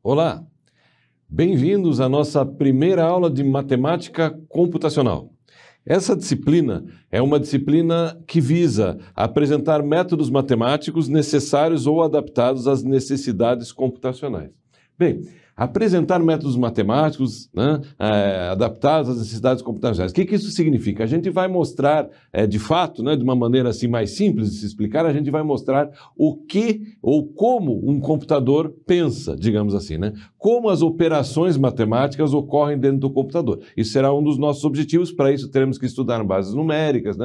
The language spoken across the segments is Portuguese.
Olá, bem-vindos à nossa primeira aula de matemática computacional. Essa disciplina é uma disciplina que visa apresentar métodos matemáticos necessários ou adaptados às necessidades computacionais. Bem, apresentar métodos matemáticos adaptados às necessidades computacionais. O que isso significa? A gente vai mostrar, de fato, de uma maneira assim mais simples de se explicar, a gente vai mostrar o que ou como um computador pensa, digamos assim, como as operações matemáticas ocorrem dentro do computador. Isso será um dos nossos objetivos. Para isso teremos que estudar bases numéricas,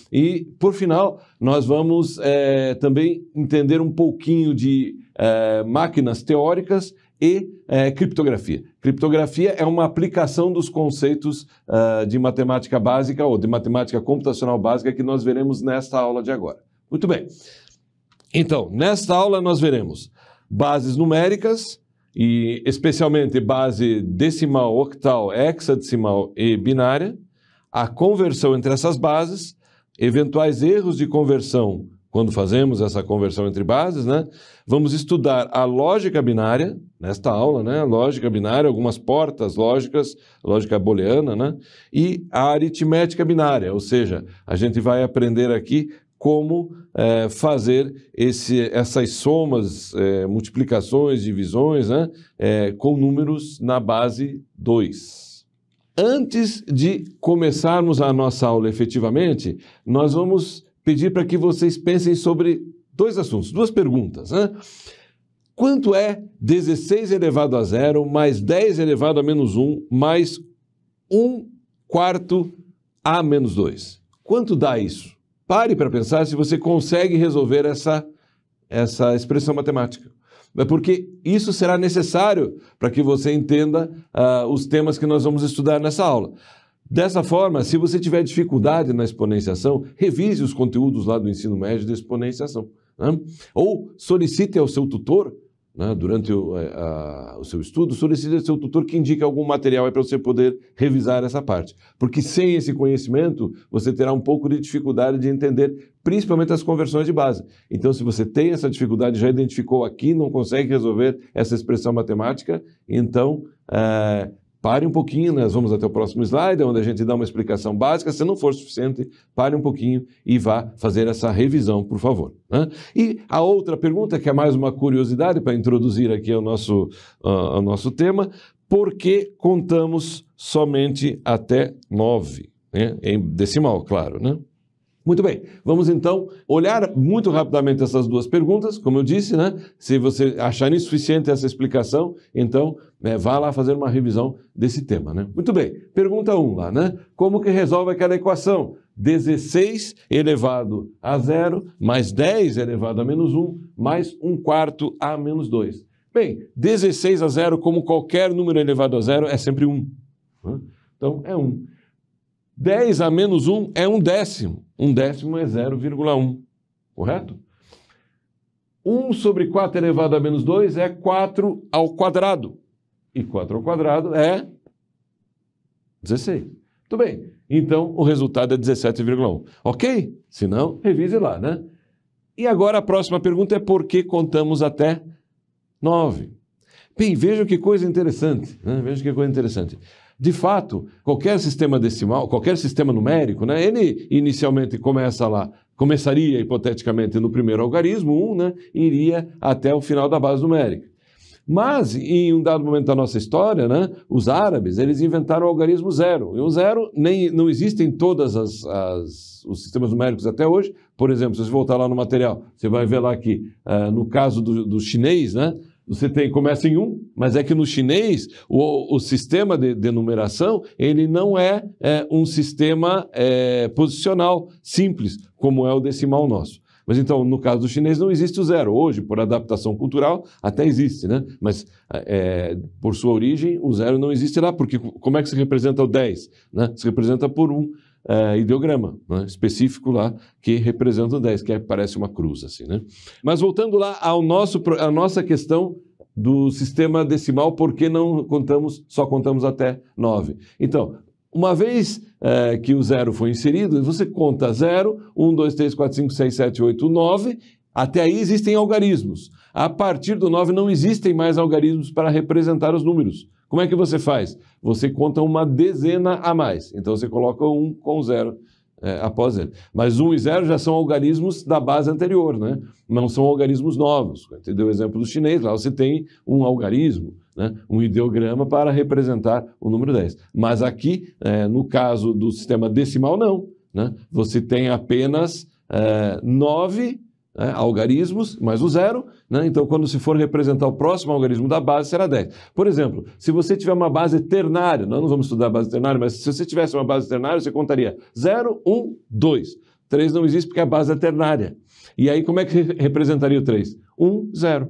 E, por final, nós vamos também entender um pouquinho de máquinas teóricas e criptografia. Criptografia é uma aplicação dos conceitos de matemática básica ou de matemática computacional básica que nós veremos nesta aula de agora. Muito bem. Então, nesta aula nós veremos bases numéricas e especialmente base decimal, octal, hexadecimal e binária, a conversão entre essas bases, eventuais erros de conversão quando fazemos essa conversão entre bases, Vamos estudar a lógica binária, nesta aula, a lógica binária, algumas portas lógicas, lógica booleana, E a aritmética binária, ou seja, a gente vai aprender aqui como fazer essas somas, multiplicações, divisões, com números na base 2. Antes de começarmos a nossa aula efetivamente, nós vamos pedir para que vocês pensem sobre dois assuntos, duas perguntas. Quanto é 16 elevado a 0 mais 10 elevado a menos 1 mais 1 quarto a menos 2? Quanto dá isso? Pare para pensar se você consegue resolver essa expressão matemática. Porque isso será necessário para que você entenda os temas que nós vamos estudar nessa aula. Dessa forma, se você tiver dificuldade na exponenciação, revise os conteúdos lá do ensino médio de exponenciação. Ou solicite ao seu tutor, durante o seu estudo, solicite ao seu tutor que indique algum material para você poder revisar essa parte. Porque sem esse conhecimento, você terá um pouco de dificuldade de entender, principalmente as conversões de base. Então, se você tem essa dificuldade, já identificou aqui, não consegue resolver essa expressão matemática, então pare um pouquinho, nós vamos até o próximo slide, onde a gente dá uma explicação básica. Se não for suficiente, pare um pouquinho e vá fazer essa revisão, por favor. E a outra pergunta, que é mais uma curiosidade para introduzir aqui ao nosso tema: por que contamos somente até 9? Em decimal, claro, Muito bem, vamos então olhar muito rapidamente essas duas perguntas, como eu disse, Se você achar insuficiente essa explicação, então vá lá fazer uma revisão desse tema, Muito bem, pergunta 1 lá, Como que resolve aquela equação? 16 elevado a 0 mais 10 elevado a menos 1 mais 1 quarto a menos 2. Bem, 16 a 0, como qualquer número elevado a 0, é sempre 1. Então, é 1. 10 a menos 1 é 1/10. 1/10 é 0,1, correto? 1 sobre 4 elevado a menos 2 é 4 ao quadrado. E 4 ao quadrado é 16. Muito bem. Então, o resultado é 17,1. Ok? Se não, revise lá, E agora a próxima pergunta é: por que contamos até 9? Bem, vejam que coisa interessante, Vejam que coisa interessante. De fato, qualquer sistema decimal, qualquer sistema numérico, ele inicialmente começaria hipoteticamente no primeiro algarismo, 1, e iria até o final da base numérica. Mas, em um dado momento da nossa história, os árabes, eles inventaram o algarismo 0. E o 0 não existe em todos os sistemas numéricos até hoje. Por exemplo, se você voltar lá no material, você vai ver lá que, no caso do chinês, você começa em 1, mas é que no chinês o sistema de numeração ele não é um sistema posicional simples, como é o decimal nosso. Mas então, no caso do chinês, não existe o 0. Hoje, por adaptação cultural, até existe, Mas, por sua origem, o 0 não existe lá, porque como é que se representa o 10? Se representa por um ideograma específico lá que representa o 10, que parece uma cruz, assim, Mas voltando lá à nossa questão do sistema decimal, por que só contamos até 9? Então, uma vez que o 0 foi inserido, você conta 0, 1, 2, 3, 4, 5, 6, 7, 8, 9, até aí existem algarismos. A partir do 9 não existem mais algarismos para representar os números. Como é que você faz? Você conta uma dezena a mais. Então você coloca 1 com 0 após ele. Mas 1 e 0 já são algarismos da base anterior, né? Não são algarismos novos. Você deu o exemplo do chinês, lá você tem um algarismo, né? Um ideograma para representar o número 10. Mas aqui, no caso do sistema decimal, não, né? Você tem apenas 9 algarismos, mais o 0, né? Então, quando se for representar o próximo algarismo da base, será 10. Por exemplo, se você tiver uma base ternária, nós não vamos estudar a base ternária, mas se você tivesse uma base ternária, você contaria 0, 1, 2. 3 não existe porque a base é ternária. E aí, como é que representaria o 3? 1, 0.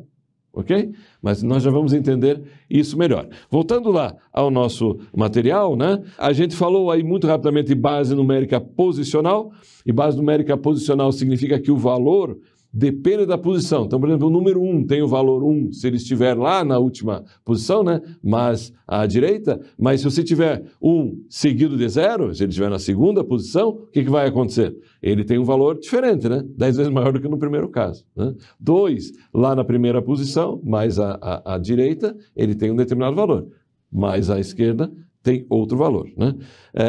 Ok? Mas nós já vamos entender isso melhor. Voltando lá ao nosso material, né? A gente falou aí muito rapidamente de base numérica posicional, e base numérica posicional significa que o valor depende da posição. Então, por exemplo, o número 1 tem o valor 1 se ele estiver lá na última posição, né? Mas à direita. Mas se você tiver 1 seguido de 0, se ele estiver na segunda posição, o que vai acontecer? Ele tem um valor diferente, né? 10 vezes maior do que no primeiro caso, né? 2 lá na primeira posição, mais à direita, ele tem um determinado valor. Mais à esquerda tem outro valor, né?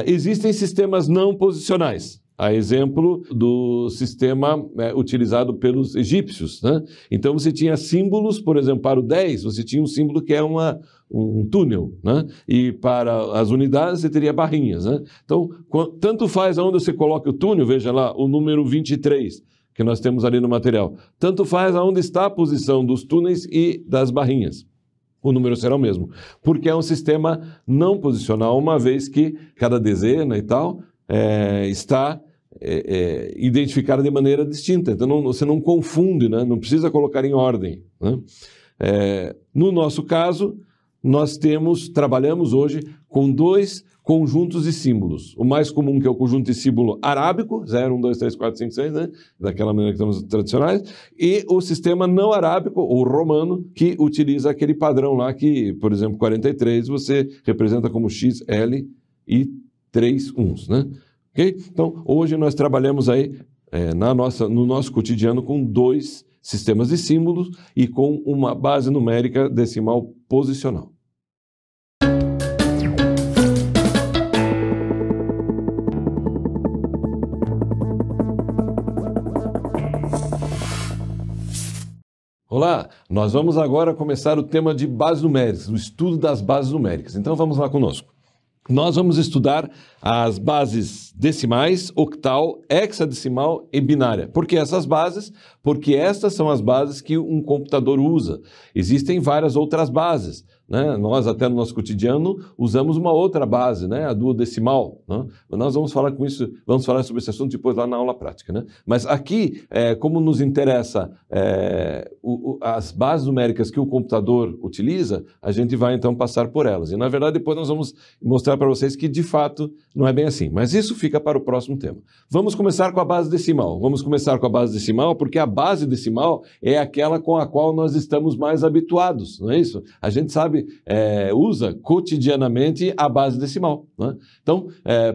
Existem sistemas não posicionais. A exemplo do sistema utilizado pelos egípcios, né? Então você tinha símbolos, por exemplo, para o 10, você tinha um símbolo que é um túnel, né? E para as unidades você teria barrinhas, né? Então, tanto faz aonde você coloca o túnel, veja lá, o número 23, que nós temos ali no material, tanto faz aonde está a posição dos túneis e das barrinhas. O número será o mesmo, porque é um sistema não posicional, uma vez que cada dezena e tal está identificada de maneira distinta. Então você não confunde, né? Não precisa colocar em ordem, né? No nosso caso, nós trabalhamos hoje com 2 conjuntos de símbolos. O mais comum, que é o conjunto de símbolo arábico, 0, 1, 2, 3, 4, 5, 6, né? Daquela maneira que estamos tradicionais, e o sistema não arábico, ou romano, que utiliza aquele padrão lá que, por exemplo, 43, você representa como X, L e 3 uns, né? Okay? Então, hoje nós trabalhamos aí no nosso cotidiano com 2 sistemas de símbolos e com uma base numérica decimal posicional. Olá, nós vamos agora começar o tema de bases numéricas, o estudo das bases numéricas. Então vamos lá conosco. Nós vamos estudar as bases decimais, octal, hexadecimal e binária. Por que essas bases? Porque estas são as bases que um computador usa. Existem várias outras bases, né? Nós, até no nosso cotidiano, usamos uma outra base, né? A duodecimal, né? Nós vamos falar sobre esse assunto depois lá na aula prática, né? Mas aqui, como nos interessa as bases numéricas que o computador utiliza, a gente vai então passar por elas. E na verdade depois nós vamos mostrar para vocês que de fato não é bem assim. Mas isso fica para o próximo tema. Vamos começar com a base decimal. Vamos começar com a base decimal porque a base decimal é aquela com a qual nós estamos mais habituados, não é isso? A gente sabe, usa cotidianamente a base decimal, né? Então,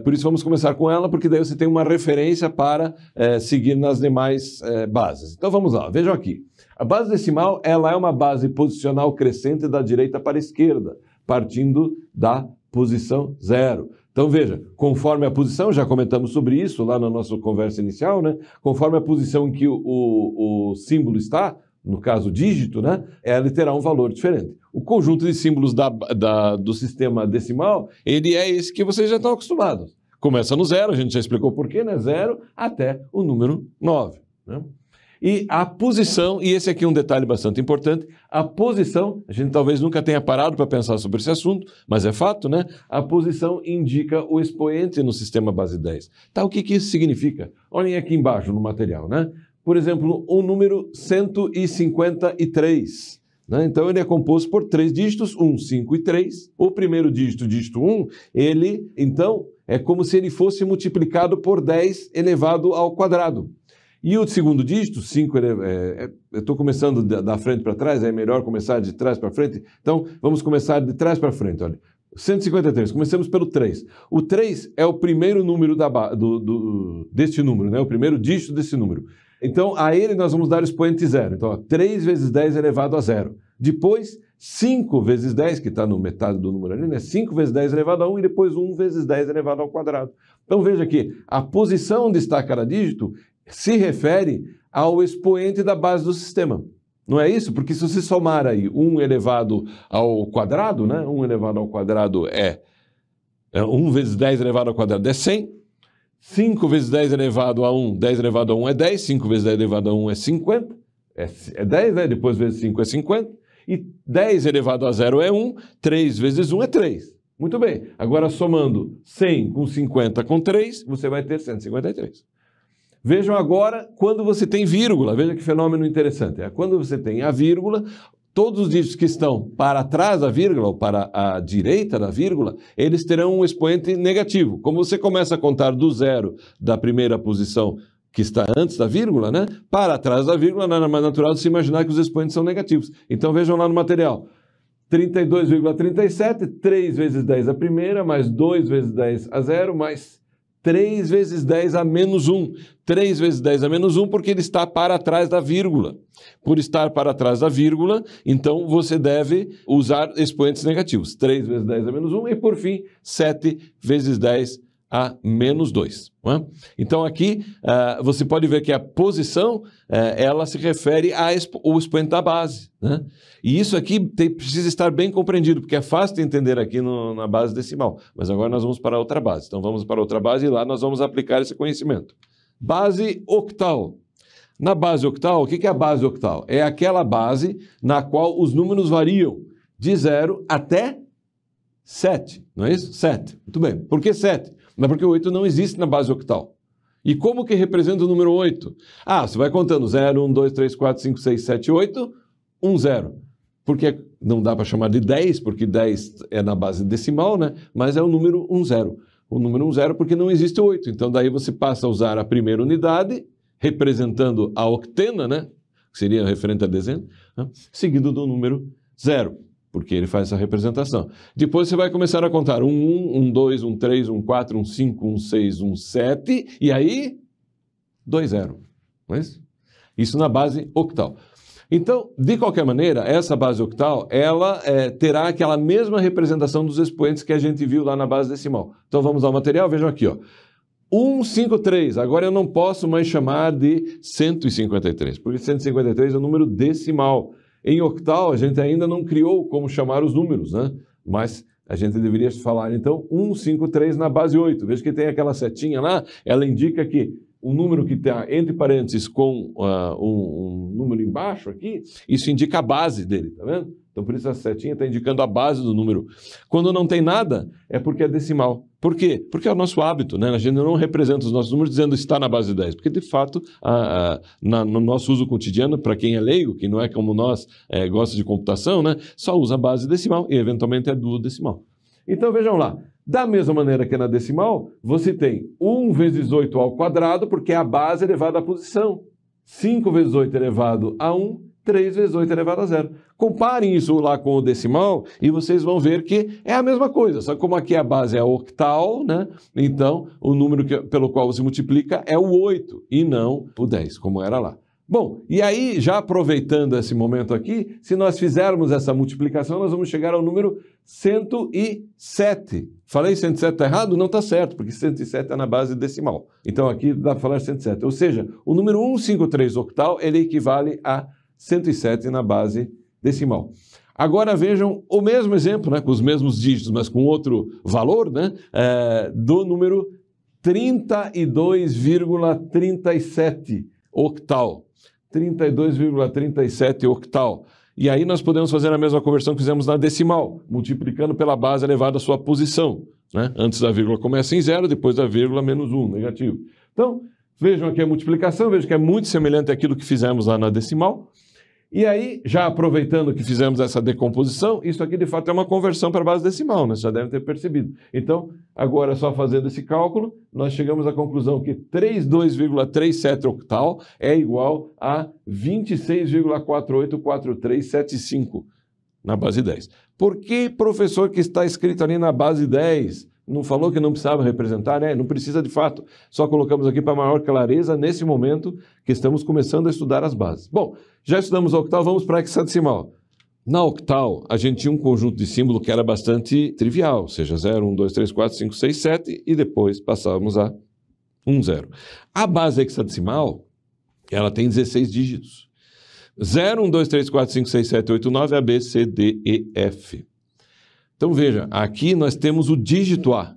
por isso vamos começar com ela, porque daí você tem uma referência para seguir nas demais bases. Então vamos lá, vejam aqui. A base decimal, ela é uma base posicional crescente da direita para a esquerda, partindo da posição 0. Então veja, conforme a posição, já comentamos sobre isso lá na nossa conversa inicial, né? Conforme a posição em que o símbolo está, no caso o dígito, né? Ele terá um valor diferente. O conjunto de símbolos do sistema decimal, ele é esse que vocês já estão acostumados. Começa no 0, a gente já explicou por quê, né? 0 até o número 9, né? E a posição, e esse aqui é um detalhe bastante importante, a posição, a gente talvez nunca tenha parado para pensar sobre esse assunto, mas é fato, né? A posição indica o expoente no sistema base 10. Tá, o que isso significa? Olhem aqui embaixo no material, né? Por exemplo, o número 153, né? Então ele é composto por 3 dígitos, 1, 5 e 3. O primeiro dígito, dígito 1, ele, então, é como se ele fosse multiplicado por 10 elevado ao quadrado. E o segundo dígito, 5, eu estou começando da frente para trás, é melhor começar de trás para frente. Então, vamos começar de trás para frente, olha. 153, comecemos pelo 3. O 3 é o primeiro número deste número, né? O primeiro dígito desse número. Então, a ele nós vamos dar o expoente zero. Então, ó, 3 vezes 10 elevado a zero. Depois, 5 vezes 10, que está no metade do número ali, né? 5 vezes 10 elevado a 1 e depois 1 vezes 10 elevado ao quadrado. Então, veja aqui, a posição onde está cada dígito se refere ao expoente da base do sistema. Não é isso? Porque se você somar aí 1 elevado ao quadrado, né? 1 elevado ao quadrado é 1 vezes 10 elevado ao quadrado é 100. 5 vezes 10 elevado a 1, 10 elevado a 1 é 10. 5 vezes 10 elevado a 1 é 50. É 10, né? Depois vezes 5 é 50. E 10 elevado a 0 é 1. 3 vezes 1 é 3. Muito bem. Agora, somando 100 com 50 com 3, você vai ter 153. Vejam agora quando você tem vírgula. Veja que fenômeno interessante. É quando você tem a vírgula, todos os dígitos que estão para trás da vírgula ou para a direita da vírgula, eles terão um expoente negativo. Como você começa a contar do zero da primeira posição que está antes da vírgula, né? Para trás da vírgula, nada mais natural de se imaginar que os expoentes são negativos. Então vejam lá no material. 32,37, 3 vezes 10 a primeira, mais 2 vezes 10 a zero, mais 3 vezes 10 a menos 1. 3 vezes 10 a menos 1 porque ele está para trás da vírgula. Por estar para trás da vírgula, então você deve usar expoentes negativos. 3 vezes 10 a menos 1 e, por fim, 7 vezes 10 a menos 2. Não é? Então, aqui, você pode ver que a posição, ela se refere ao expoente da base. Né? E isso aqui precisa estar bem compreendido, porque é fácil de entender aqui na base decimal. Mas agora nós vamos para outra base. Então, vamos para outra base e lá nós vamos aplicar esse conhecimento. Base octal. Na base octal, o que é a base octal? É aquela base na qual os números variam de 0 até 7. Não é isso? 7. Muito bem. Por que 7? Não é porque o 8 não existe na base octal. E como que representa o número 8? Você vai contando 0, 1, 2, 3, 4, 5, 6, 7, 8, 1, 0. Porque não dá para chamar de 10, porque 10 é na base decimal, né? Mas é o número 1, 0. O número 1, 0 porque não existe o 8. Então daí você passa a usar a primeira unidade, representando a octena, né? Que seria referente a dezena, né? Seguido do número 0. Porque ele faz essa representação. Depois você vai começar a contar 1, 1, 1, 2, 1, 3, 1, 4, 1, 5, 1, 6, 1, 7, e aí 2, 0. Não é isso? Isso na base octal. Então, de qualquer maneira, essa base octal, ela terá aquela mesma representação dos expoentes que a gente viu lá na base decimal. Então vamos ao material, vejam aqui, ó. 153, agora eu não posso mais chamar de 153, porque 153 é o número decimal. Em octal, a gente ainda não criou como chamar os números, né? Mas a gente deveria falar, então, 153 na base 8. Veja que tem aquela setinha lá, ela indica que o número que está entre parênteses com um número embaixo aqui, isso indica a base dele, tá vendo? Então, por isso a setinha está indicando a base do número. Quando não tem nada, é porque é decimal. Por quê? Porque é o nosso hábito, né? A gente não representa os nossos números dizendo está na base 10, porque, de fato, no nosso uso cotidiano, para quem é leigo, que não é como nós, gosta de computação, né? Só usa a base decimal e, eventualmente, é duodecimal. Então, vejam lá. Da mesma maneira que na decimal, você tem 1 vezes 8 ao quadrado, porque é a base elevada à posição. 5 vezes 8 elevado a 1, 3 vezes 8 elevado a 0. Comparem isso lá com o decimal e vocês vão ver que é a mesma coisa. Só que como aqui a base é octal, né? Então, o número pelo qual você multiplica é o 8 e não o 10, como era lá. Bom, e aí, já aproveitando esse momento aqui, se nós fizermos essa multiplicação, nós vamos chegar ao número 107. Falei 107 está errado? Não está certo, porque 107 é na base decimal. Então, aqui dá para falar 107. Ou seja, o número 153 octal, ele equivale a 107 na base decimal. Agora vejam o mesmo exemplo, né, com os mesmos dígitos, mas com outro valor, né, do número 32,37 octal. 32,37 octal. E aí nós podemos fazer a mesma conversão que fizemos na decimal, multiplicando pela base elevada à sua posição. Né? Antes da vírgula começa em 0, depois da vírgula menos 1, negativo. Então, vejam aqui a multiplicação, vejam que é muito semelhante àquilo que fizemos lá na decimal. E aí, já aproveitando que fizemos essa decomposição, isso aqui de fato é uma conversão para a base decimal, né? Vocês já devem ter percebido. Então, agora só fazendo esse cálculo, nós chegamos à conclusão que 32,37 octal é igual a 26,484375 na base 10. Por que, professor, que está escrito ali na base 10? Não falou que não precisava representar? Não precisa de fato. Só colocamos aqui para maior clareza nesse momento que estamos começando a estudar as bases. Bom, já estudamos a octal, vamos para a hexadecimal. Na octal, a gente tinha um conjunto de símbolo que era bastante trivial, ou seja, 0, 1, 2, 3, 4, 5, 6, 7, e depois passávamos a 1, 0. A base hexadecimal, ela tem 16 dígitos. 0, 1, 2, 3, 4, 5, 6, 7, 8, 9, A, B, C, D, E, F. Então veja, aqui nós temos o dígito A.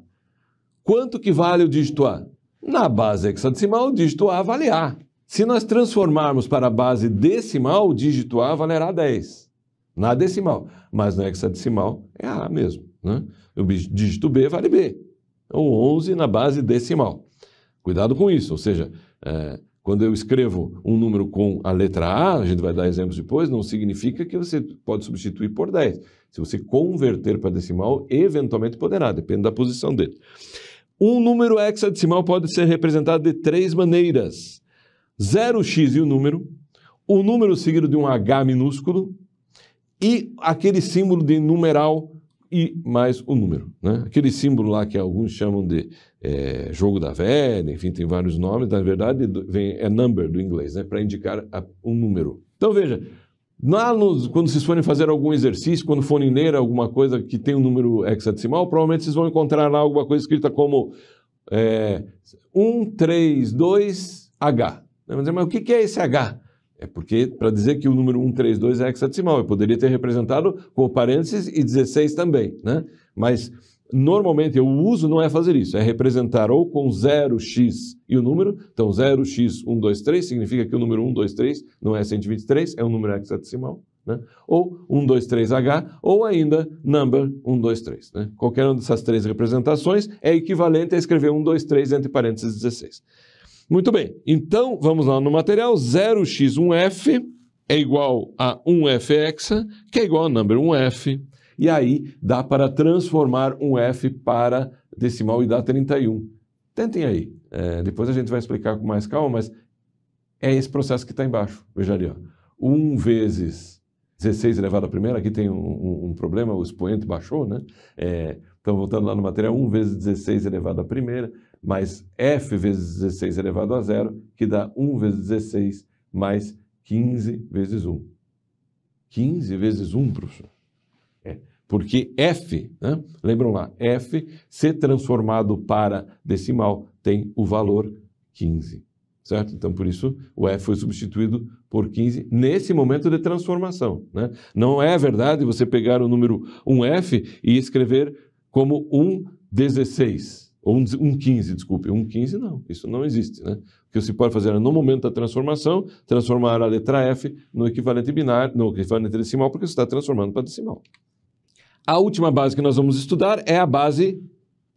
Quanto que vale o dígito A? Na base hexadecimal, o dígito A vale A. Se nós transformarmos para a base decimal, o dígito A valerá 10. Na decimal, mas na hexadecimal é A mesmo, né? O dígito B vale B. Então 11 na base decimal. Cuidado com isso, ou seja, quando eu escrevo um número com a letra A, a gente vai dar exemplos depois, não significa que você pode substituir por 10. Se você converter para decimal, eventualmente poderá, depende da posição dele. Um número hexadecimal pode ser representado de 3 maneiras. 0x e o número seguido de um H minúsculo e aquele símbolo de numeral e mais o número, né? Aquele símbolo lá que alguns chamam de jogo da velha, enfim, tem vários nomes, na verdade é number do inglês, né? Para indicar um número. Então veja, quando vocês forem fazer algum exercício, quando forem ler alguma coisa que tem um número hexadecimal, provavelmente vocês vão encontrar lá alguma coisa escrita como 132H. Mas o que é esse H? É porque, para dizer que o número 132 é hexadecimal, eu poderia ter representado com parênteses e 16 também, né? Mas, normalmente, o uso não é fazer isso, é representar ou com 0x e o número, então 0x123 significa que o número 123 não é 123, é um número hexadecimal, né? Ou 123H, ou ainda number 123, né? Qualquer uma dessas 3 representações é equivalente a escrever 123 entre parênteses 16. Muito bem, então vamos lá no material, 0x1f é igual a 1f hexa, que é igual a number 1f, e aí dá para transformar 1f para decimal e dar 31. Tentem aí, depois a gente vai explicar com mais calma, mas é esse processo que está embaixo, veja ali, ó. 1 vezes 16 elevado à primeira, aqui tem um problema, o expoente baixou, né? Então voltando lá no material, 1 vezes 16 elevado à primeira, mais f vezes 16 elevado a 0, que dá 1 vezes 16 mais 15 vezes 1. 15 vezes 1, professor? Porque f, né? Lembram lá, f, se transformado para decimal, tem o valor 15, certo? Então, por isso, o f foi substituído por 15 nesse momento de transformação, né? Não é verdade você pegar o número 1f e escrever como 1,16. Ou 1,15, desculpe. 1,15 não, isso não existe, né? O que você pode fazer é, no momento da transformação, transformar a letra F no equivalente binário, no equivalente decimal, porque você está transformando para decimal. A última base que nós vamos estudar é a base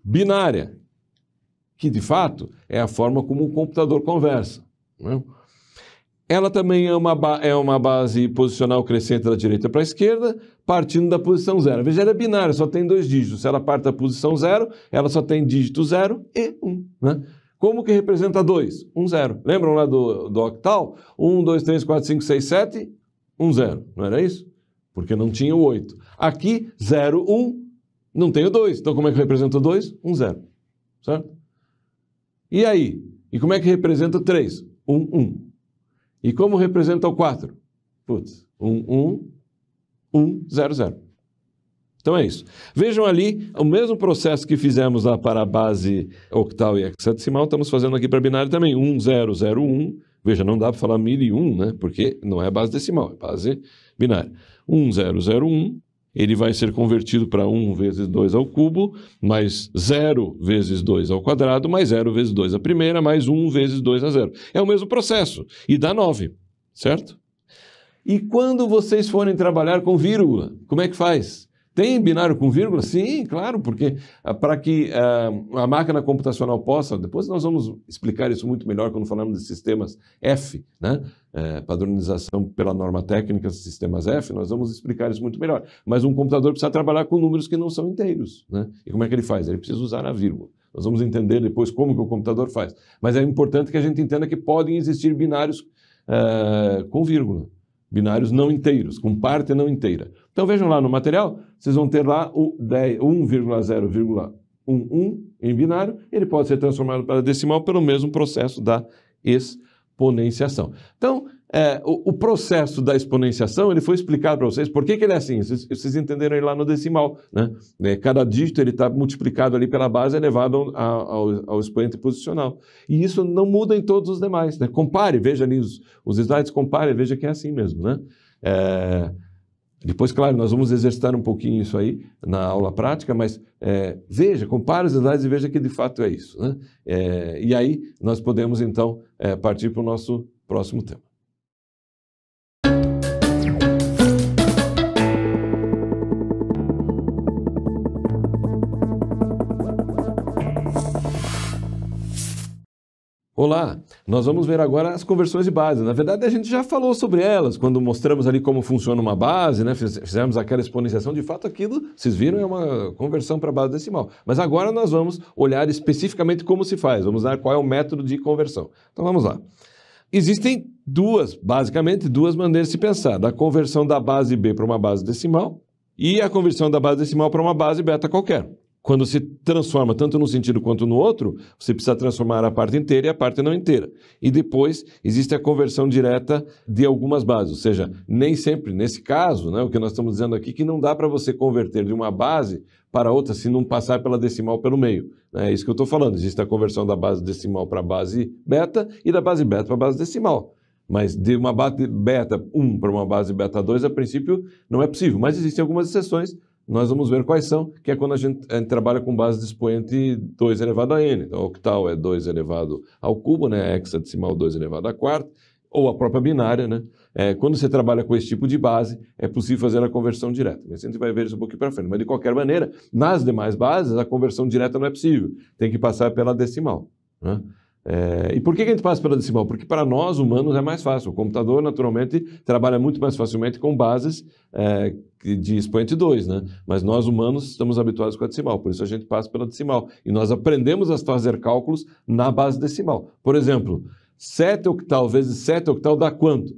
binária, que de fato é a forma como o computador conversa, né? Ela também é uma base posicional crescente da direita para a esquerda, partindo da posição 0. Veja, ela é binária, só tem 2 dígitos. Se ela parte da posição 0, ela só tem dígito 0 e 1. Né? Como que representa 2? 1, 0. Lembram lá do octal? 1, 2, 3, 4, 5, 6, 7, 1, 0. Não era isso? Porque não tinha o 8. Aqui, 0, 1, não tem o 2. Então, como é que representa o 2? 1, 0. Certo? E aí? E como é que representa o 3? 1, 1. E como representa o 4? Putz, 1, 1, 1, 0, 0. Então é isso. Vejam ali, o mesmo processo que fizemos lá para a base octal e hexadecimal, estamos fazendo aqui para binário também. 1, 0, 0, 1. Veja, não dá para falar 1001, né? Porque não é base decimal, é base binária. 1, 0, 0, 1. Ele vai ser convertido para 1 vezes 2 ao cubo, mais 0 vezes 2 ao quadrado, mais 0 vezes 2 à primeira, mais 1 vezes 2 a 0. É o mesmo processo. E dá 9, certo? E quando vocês forem trabalhar com vírgula, como é que faz? Tem binário com vírgula? Sim, claro, porque para que a máquina computacional possa, depois nós vamos explicar isso muito melhor quando falarmos de sistemas F, né? Padronização pela norma técnica, sistemas F, nós vamos explicar isso muito melhor. Mas um computador precisa trabalhar com números que não são inteiros, né? E como é que ele faz? Ele precisa usar a vírgula. Nós vamos entender depois como que o computador faz. Mas é importante que a gente entenda que podem existir binários com vírgula. Binários não inteiros, com parte não inteira. Então vejam lá no material, vocês vão ter lá o 1,0,1 em binário, ele pode ser transformado para decimal pelo mesmo processo da exponenciação. Então, o processo da exponenciação, ele foi explicado para vocês. Por que ele é assim? Vocês entenderam ele lá no decimal, né? Cada dígito ele está multiplicado ali pela base elevado ao expoente posicional. E isso não muda em todos os demais, né? Compare, veja ali os slides, compare, veja que é assim mesmo, né? Depois, claro, nós vamos exercitar um pouquinho isso aí na aula prática, mas veja, compare os slides e veja que de fato é isso, né? E aí nós podemos, então, partir para o nosso próximo tema. Olá, nós vamos ver agora as conversões de base. Na verdade, a gente já falou sobre elas, quando mostramos ali como funciona uma base, né? Fizemos aquela exponenciação. De fato, aquilo, vocês viram, é uma conversão para base decimal. Mas agora nós vamos olhar especificamente como se faz, vamos ver qual é o método de conversão. Então vamos lá. Existem basicamente duas maneiras de se pensar, da conversão da base B para uma base decimal e a conversão da base decimal para uma base beta qualquer. Quando se transforma tanto num sentido quanto no outro, você precisa transformar a parte inteira e a parte não inteira. E depois existe a conversão direta de algumas bases, ou seja, nem sempre, nesse caso, né, o que nós estamos dizendo aqui, que não dá para você converter de uma base para outra se não passar pela decimal pelo meio. É isso que eu estou falando, existe a conversão da base decimal para a base beta e da base beta para a base decimal. Mas de uma base beta 1 para uma base beta 2, a princípio, não é possível. Mas existem algumas exceções. Nós vamos ver quais são, que é quando a gente trabalha com base de expoente 2 elevado a n. Então, octal é 2 elevado ao cubo, né? Hexadecimal 2 elevado à quarta, ou a própria binária, né? Quando você trabalha com esse tipo de base, é possível fazer a conversão direta. Mas a gente vai ver isso um pouquinho para frente. Mas, de qualquer maneira, nas demais bases, a conversão direta não é possível. Tem que passar pela decimal, né? E por que a gente passa pela decimal? Porque para nós, humanos, é mais fácil. O computador, naturalmente, trabalha muito mais facilmente com bases de expoente 2, né? Mas nós, humanos, estamos habituados com a decimal. Por isso a gente passa pela decimal. E nós aprendemos a fazer cálculos na base decimal. Por exemplo, 7 octal vezes 7 octal dá quanto?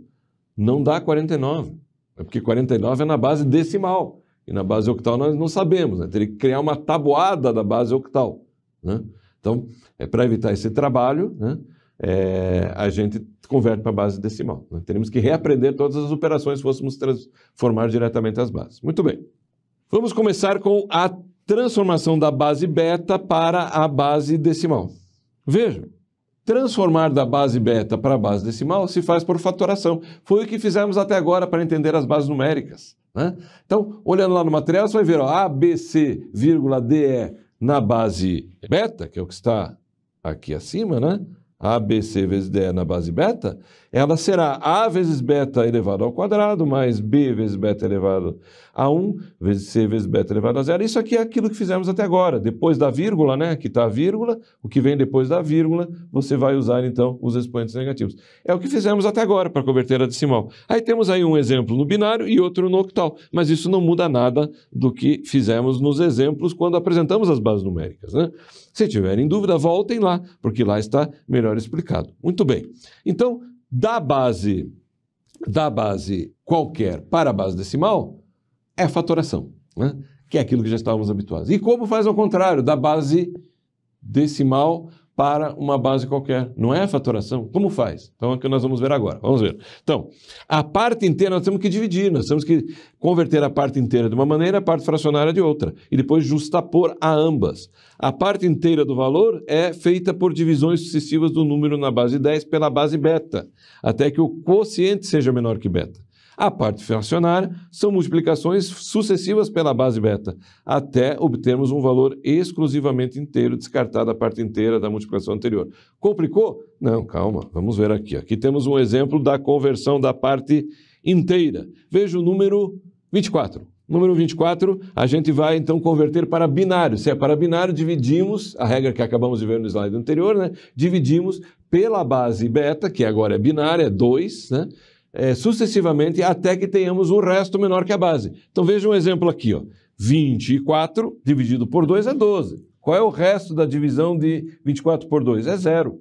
Não dá 49. É porque 49 é na base decimal. E na base octal nós não sabemos, né? Teria que criar uma tabuada da base octal, né? Então, para evitar esse trabalho, né, a gente converte para a base decimal, né? Teremos que reaprender todas as operações se fôssemos transformar diretamente as bases. Muito bem. Vamos começar com a transformação da base beta para a base decimal. Veja, transformar da base beta para a base decimal se faz por fatoração. Foi o que fizemos até agora para entender as bases numéricas, né? Então, olhando lá no material, você vai ver, ó, A, B, C, vírgula, D, E, na base beta, que é o que está aqui acima, né? ABC vezes DE na base beta, ela será A vezes beta elevado ao quadrado, mais B vezes beta elevado a 1, vezes C vezes beta elevado a 0. Isso aqui é aquilo que fizemos até agora. Depois da vírgula, né? Aqui está a vírgula, o que vem depois da vírgula, você vai usar, então, os expoentes negativos. É o que fizemos até agora para converter a decimal. Aí temos aí um exemplo no binário e outro no octal, mas isso não muda nada do que fizemos nos exemplos quando apresentamos as bases numéricas, né? Se tiverem dúvida, voltem lá, porque lá está melhor explicado. Muito bem. Então, da base qualquer para a base decimal, é fatoração, né? Que é aquilo que já estávamos habituados. E como faz ao contrário, da base decimal para uma base qualquer? Não é fatoração? Como faz? Então é o que nós vamos ver agora. Vamos ver. Então, a parte inteira nós temos que dividir, nós temos que converter a parte inteira de uma maneira, a parte fracionária de outra, e depois justapor a ambas. A parte inteira do valor é feita por divisões sucessivas do número na base 10 pela base beta, até que o quociente seja menor que beta. A parte fracionária são multiplicações sucessivas pela base beta, até obtermos um valor exclusivamente inteiro, descartada a parte inteira da multiplicação anterior. Complicou? Não, calma, vamos ver aqui. Aqui temos um exemplo da conversão da parte inteira. Veja o número 24. Número 24, a gente vai então converter para binário. Se é para binário, dividimos, a regra que acabamos de ver no slide anterior, né? Dividimos pela base beta, que agora é binária, é 2, né? Sucessivamente até que tenhamos um resto menor que a base. Então veja um exemplo aqui, ó. 24 dividido por 2 é 12. Qual é o resto da divisão de 24 por 2? É 0.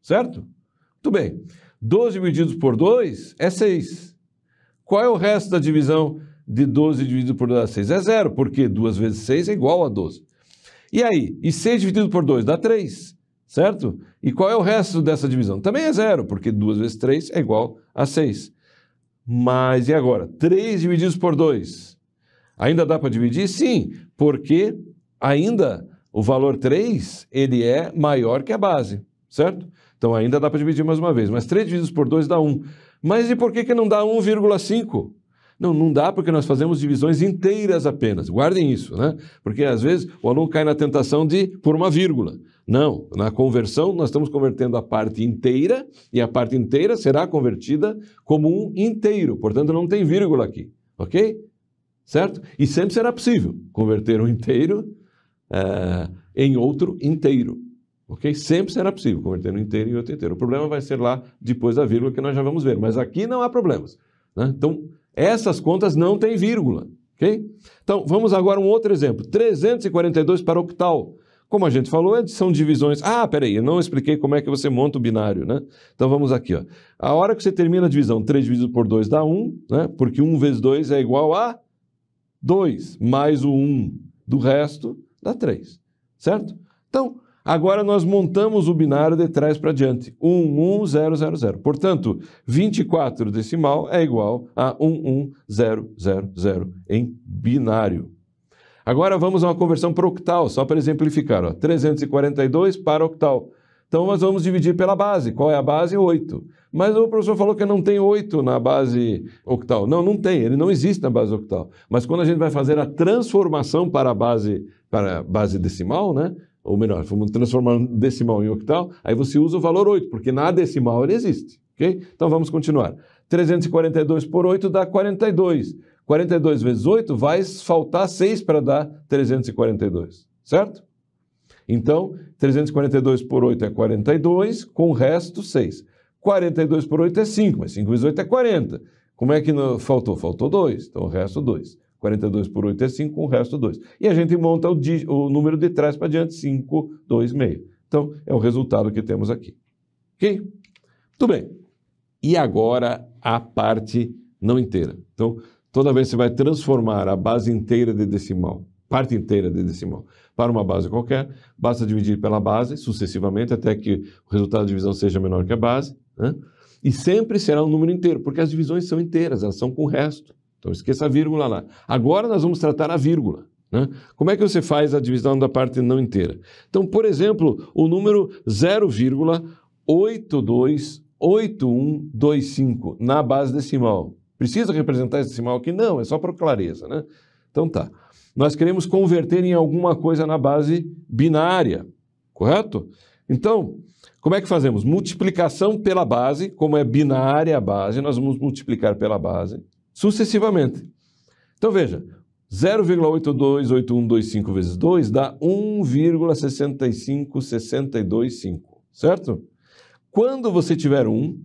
Certo? Muito bem. 12 divididos por 2 é 6. Qual é o resto da divisão de 12 dividido por 2 é 6? É 0, porque 2 vezes 6 é igual a 12. E aí? E 6 dividido por 2 dá 3, certo? E qual é o resto dessa divisão? Também é 0, porque 2 vezes 3 é igual a 6. Mas e agora? 3 divididos por 2. Ainda dá para dividir? Sim, porque ainda o valor 3 ele é maior que a base, certo? Então ainda dá para dividir mais uma vez. Mas 3 divididos por 2 dá 1. Mas e por que não dá 1,5? Não dá porque nós fazemos divisões inteiras apenas. Guardem isso, né? Porque às vezes o aluno cai na tentação de pôr uma vírgula. Não, na conversão nós estamos convertendo a parte inteira e a parte inteira será convertida como um inteiro. Portanto, não tem vírgula aqui, ok? Certo? E sempre será possível converter um inteiro em outro inteiro. Ok? Sempre será possível converter um inteiro em outro inteiro. O problema vai ser lá depois da vírgula que nós já vamos ver. Mas aqui não há problemas, né? Então, essas contas não têm vírgula. Ok? Então, vamos agora a um outro exemplo. 342 para octal. Como a gente falou, são divisões... peraí, eu não expliquei como é que você monta o binário, né? Então, vamos aqui, ó. A hora que você termina a divisão, 3 dividido por 2 dá 1, né? Porque 1 vezes 2 é igual a 2, mais o 1 do resto dá 3, certo? Então, agora nós montamos o binário de trás para diante. 11000. Portanto, 24 decimal é igual a 11000 em binário. Agora vamos a uma conversão para octal, só para exemplificar. Ó, 342 para octal. Então nós vamos dividir pela base. Qual é a base? 8. Mas o professor falou que não tem 8 na base octal. Não tem, ele não existe na base octal. Mas quando a gente vai fazer a transformação para a base decimal, né? Ou melhor, vamos transformar um decimal em octal, aí você usa o valor 8, porque na decimal ele existe. Okay? Então vamos continuar. 342 por 8 dá 42. 42 vezes 8 vai faltar 6 para dar 342, certo? Então, 342 por 8 é 42, com o resto 6. 42 por 8 é 5, mas 5 vezes 8 é 40. Como é que faltou? Faltou 2, então o resto 2. 42 por 8 é 5, com o resto 2. E a gente monta o número de trás para diante, 5, 2, meio. Então, é o resultado que temos aqui. Ok? Muito bem. E agora a parte não inteira. Então, toda vez que você vai transformar a base inteira de decimal, parte inteira de decimal, para uma base qualquer, basta dividir pela base, sucessivamente, até que o resultado da divisão seja menor que a base, né? E sempre será um número inteiro, porque as divisões são inteiras, elas são com o resto. Então, esqueça a vírgula lá. Agora nós vamos tratar a vírgula, né? Como é que você faz a divisão da parte não inteira? Então, por exemplo, o número 0,828125 na base decimal. Precisa representar esse decimal aqui? Não, é só para clareza, né? Então tá. Nós queremos converter em alguma coisa na base binária, correto? Então, como é que fazemos? Multiplicação pela base, como é binária a base, nós vamos multiplicar pela base sucessivamente. Então veja, 0,828125 vezes 2 dá 1,65625, certo? Quando você tiver 1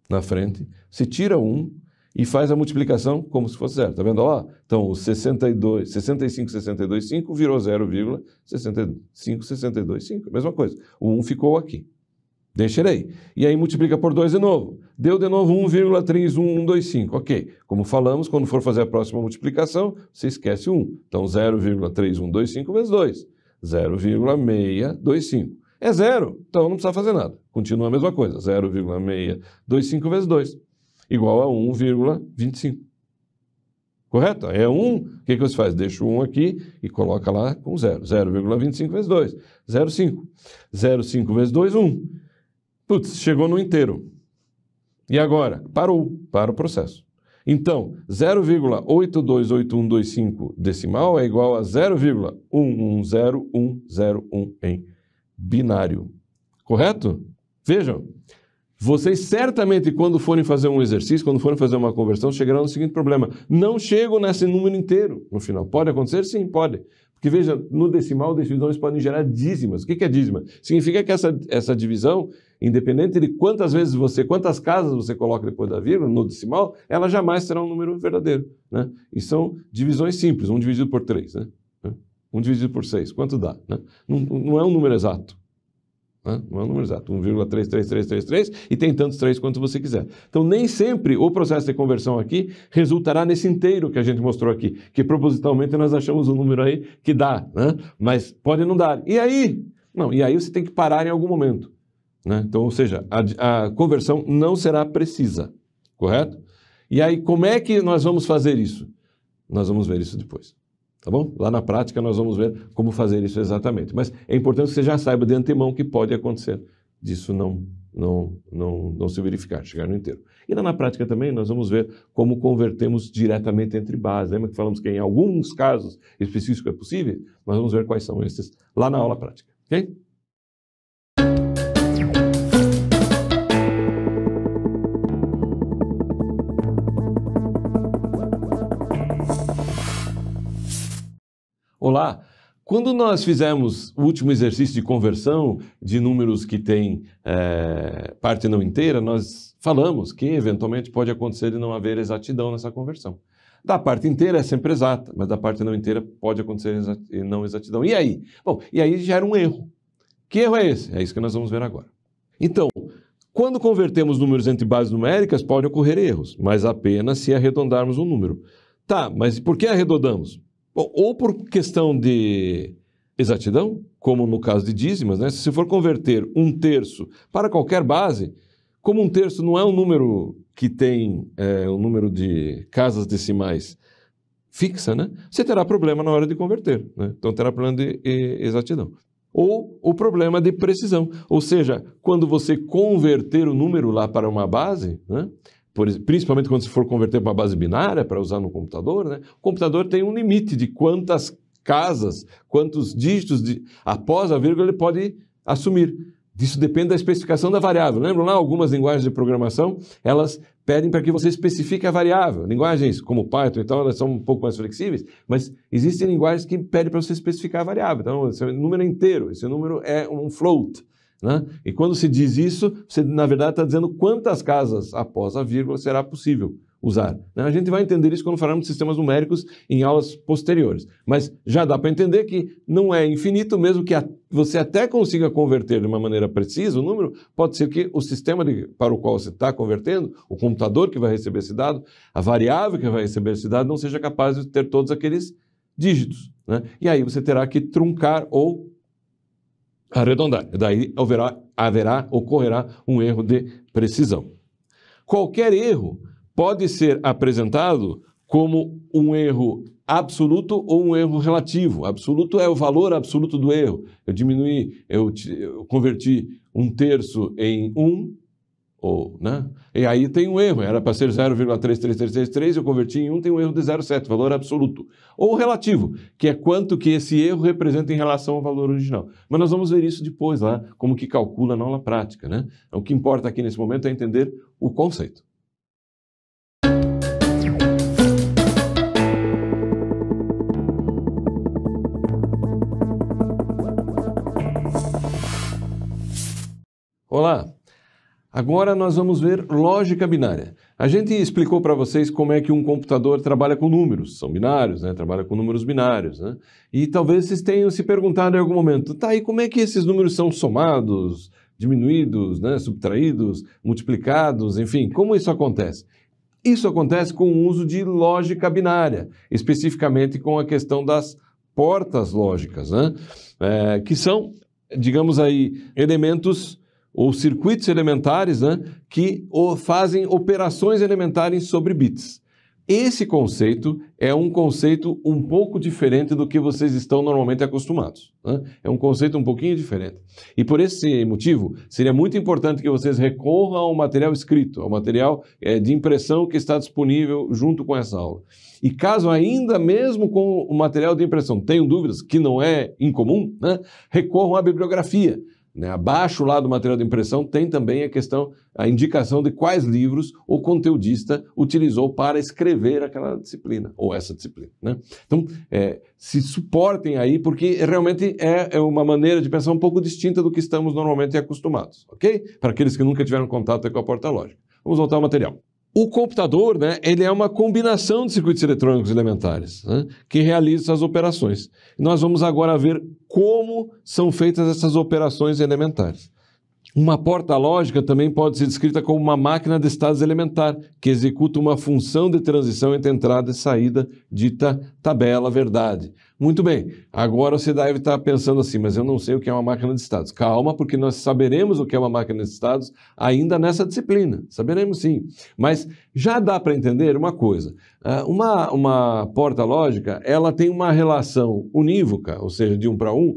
na frente, você tira 1 e faz a multiplicação como se fosse 0. Está vendo lá? Então, o 65625 virou 0,65625. Mesma coisa. O 1 ficou aqui. Deixei. E aí multiplica por 2 de novo. Deu de novo 1,31125. Ok. Como falamos, quando for fazer a próxima multiplicação, você esquece 1. Então, 0,3125 vezes 2. 0,625. É 0. Então, não precisa fazer nada. Continua a mesma coisa. 0,625 vezes 2. Igual a 1,25. Correto? É 1. O que você faz? Deixa o 1 aqui e coloca lá com 0. 0,25 vezes 2. 0,5. 0,5 vezes 2, 1. Putz, chegou no inteiro. E agora? Parou. Para o processo. Então, 0,828125 decimal é igual a 0,110101 em binário. Correto? Vejam. Vocês certamente, quando forem fazer um exercício, quando forem fazer uma conversão, chegarão no seguinte problema. Não chego nesse número inteiro no final. Pode acontecer? Sim, pode. Porque, veja, no decimal, divisões podem gerar dízimas. O que é dízima? Significa que essa divisão, independente de quantas casas você coloca depois da vírgula, no decimal, ela jamais será um número verdadeiro, né? E são divisões simples, 1 dividido por 3, né? 1 dividido por 6, quanto dá, né? Não é um número exato. né? Não é um número exato, 1,33333 e tem tantos 3 quanto você quiser. Então, nem sempre o processo de conversão aqui resultará nesse inteiro que a gente mostrou aqui, que propositalmente nós achamos um número aí que dá, né? Mas pode não dar. E aí? Não, e aí você tem que parar em algum momento, né? Então, ou seja, a conversão não será precisa, correto? E aí, como é que nós vamos fazer isso? Nós vamos ver isso depois. Tá bom? Lá na prática nós vamos ver como fazer isso exatamente. Mas é importante que você já saiba de antemão que pode acontecer disso não se verificar, chegar no inteiro. E lá na prática também nós vamos ver como convertemos diretamente entre bases. Lembra que falamos que em alguns casos específicos é possível? Nós vamos ver quais são esses lá na aula prática. Ok? Olá! Quando nós fizemos o último exercício de conversão de números que têm parte não inteira, nós falamos que eventualmente pode acontecer de não haver exatidão nessa conversão. Da parte inteira é sempre exata, mas da parte não inteira pode acontecer não exatidão. E aí? Bom, e aí gera um erro. Que erro é esse? É isso que nós vamos ver agora. Então, quando convertemos números entre bases numéricas, pode ocorrer erros, mas apenas se arredondarmos um número. Tá, mas por que arredondamos? Bom, ou por questão de exatidão, como no caso de dízimas, né? Se você for converter 1/3 para qualquer base, como 1/3 não é um número que tem um número de casas decimais fixa, né? Você terá problema na hora de converter, né? Então terá problema de exatidão. Ou o problema de precisão, ou seja, quando você converter o número lá para uma base, né? Principalmente quando se for converter para uma base binária para usar no computador, né? O computador tem um limite de quantas casas, quantos dígitos após a vírgula ele pode assumir. Isso depende da especificação da variável. Lembram lá algumas linguagens de programação, elas pedem para que você especifique a variável. Linguagens como Python e tal, elas são um pouco mais flexíveis, mas existem linguagens que pedem para você especificar a variável. Então, esse número é inteiro, esse número é um float, né? E quando se diz isso, você na verdade está dizendo quantas casas após a vírgula será possível usar, né? A gente vai entender isso quando falarmos de sistemas numéricos em aulas posteriores, mas já dá para entender que não é infinito, mesmo que você até consiga converter de uma maneira precisa o número, pode ser que o sistema para o qual você está convertendo, o computador que vai receber esse dado, a variável que vai receber esse dado, não seja capaz de ter todos aqueles dígitos, né? E aí você terá que truncar ou arredondar. Daí ocorrerá um erro de precisão. Qualquer erro pode ser apresentado como um erro absoluto ou um erro relativo. Absoluto é o valor absoluto do erro. Eu converti 1/3 em 1, né? E aí tem um erro, era para ser 0,33333, eu converti em 1, tem um erro de 0,7, valor absoluto. Ou relativo, que é quanto que esse erro representa em relação ao valor original. Mas nós vamos ver isso depois lá, como que calcula na aula prática, né? O que importa aqui nesse momento é entender o conceito. Olá! Agora nós vamos ver lógica binária. A gente explicou para vocês como é que um computador trabalha com números, são binários, né? Trabalha com números binários, né? E talvez vocês tenham se perguntado em algum momento, tá, e como é que esses números são somados, diminuídos, né? Subtraídos, multiplicados, enfim, como isso acontece? Isso acontece com o uso de lógica binária, especificamente com a questão das portas lógicas, né? Que são, digamos aí, elementos ou circuitos elementares, né, que fazem operações elementares sobre bits. Esse conceito é um conceito um pouco diferente do que vocês estão normalmente acostumados, né? É um conceito um pouquinho diferente. E por esse motivo, seria muito importante que vocês recorram ao material escrito, ao material de impressão que está disponível junto com essa aula. E caso ainda mesmo com o material de impressão tenham dúvidas, que não é incomum, né, recorram à bibliografia. Abaixo lá do material de impressão tem também a indicação de quais livros o conteudista utilizou para escrever aquela disciplina, ou essa disciplina, né? Então, se suportem aí, porque realmente é uma maneira de pensar um pouco distinta do que estamos normalmente acostumados, ok? Para aqueles que nunca tiveram contato com a porta lógica. Vamos voltar ao material. O computador, né, ele é uma combinação de circuitos eletrônicos elementares, né, que realiza essas operações. Nós vamos agora ver como são feitas essas operações elementares. Uma porta lógica também pode ser descrita como uma máquina de estados elementar, que executa uma função de transição entre entrada e saída, dita tabela verdade. Muito bem, agora você deve estar pensando assim, mas eu não sei o que é uma máquina de estados. Calma, porque nós saberemos o que é uma máquina de estados ainda nessa disciplina. Saberemos sim. Mas já dá para entender uma coisa. Uma porta lógica, ela tem uma relação unívoca, ou seja, de 1 para 1,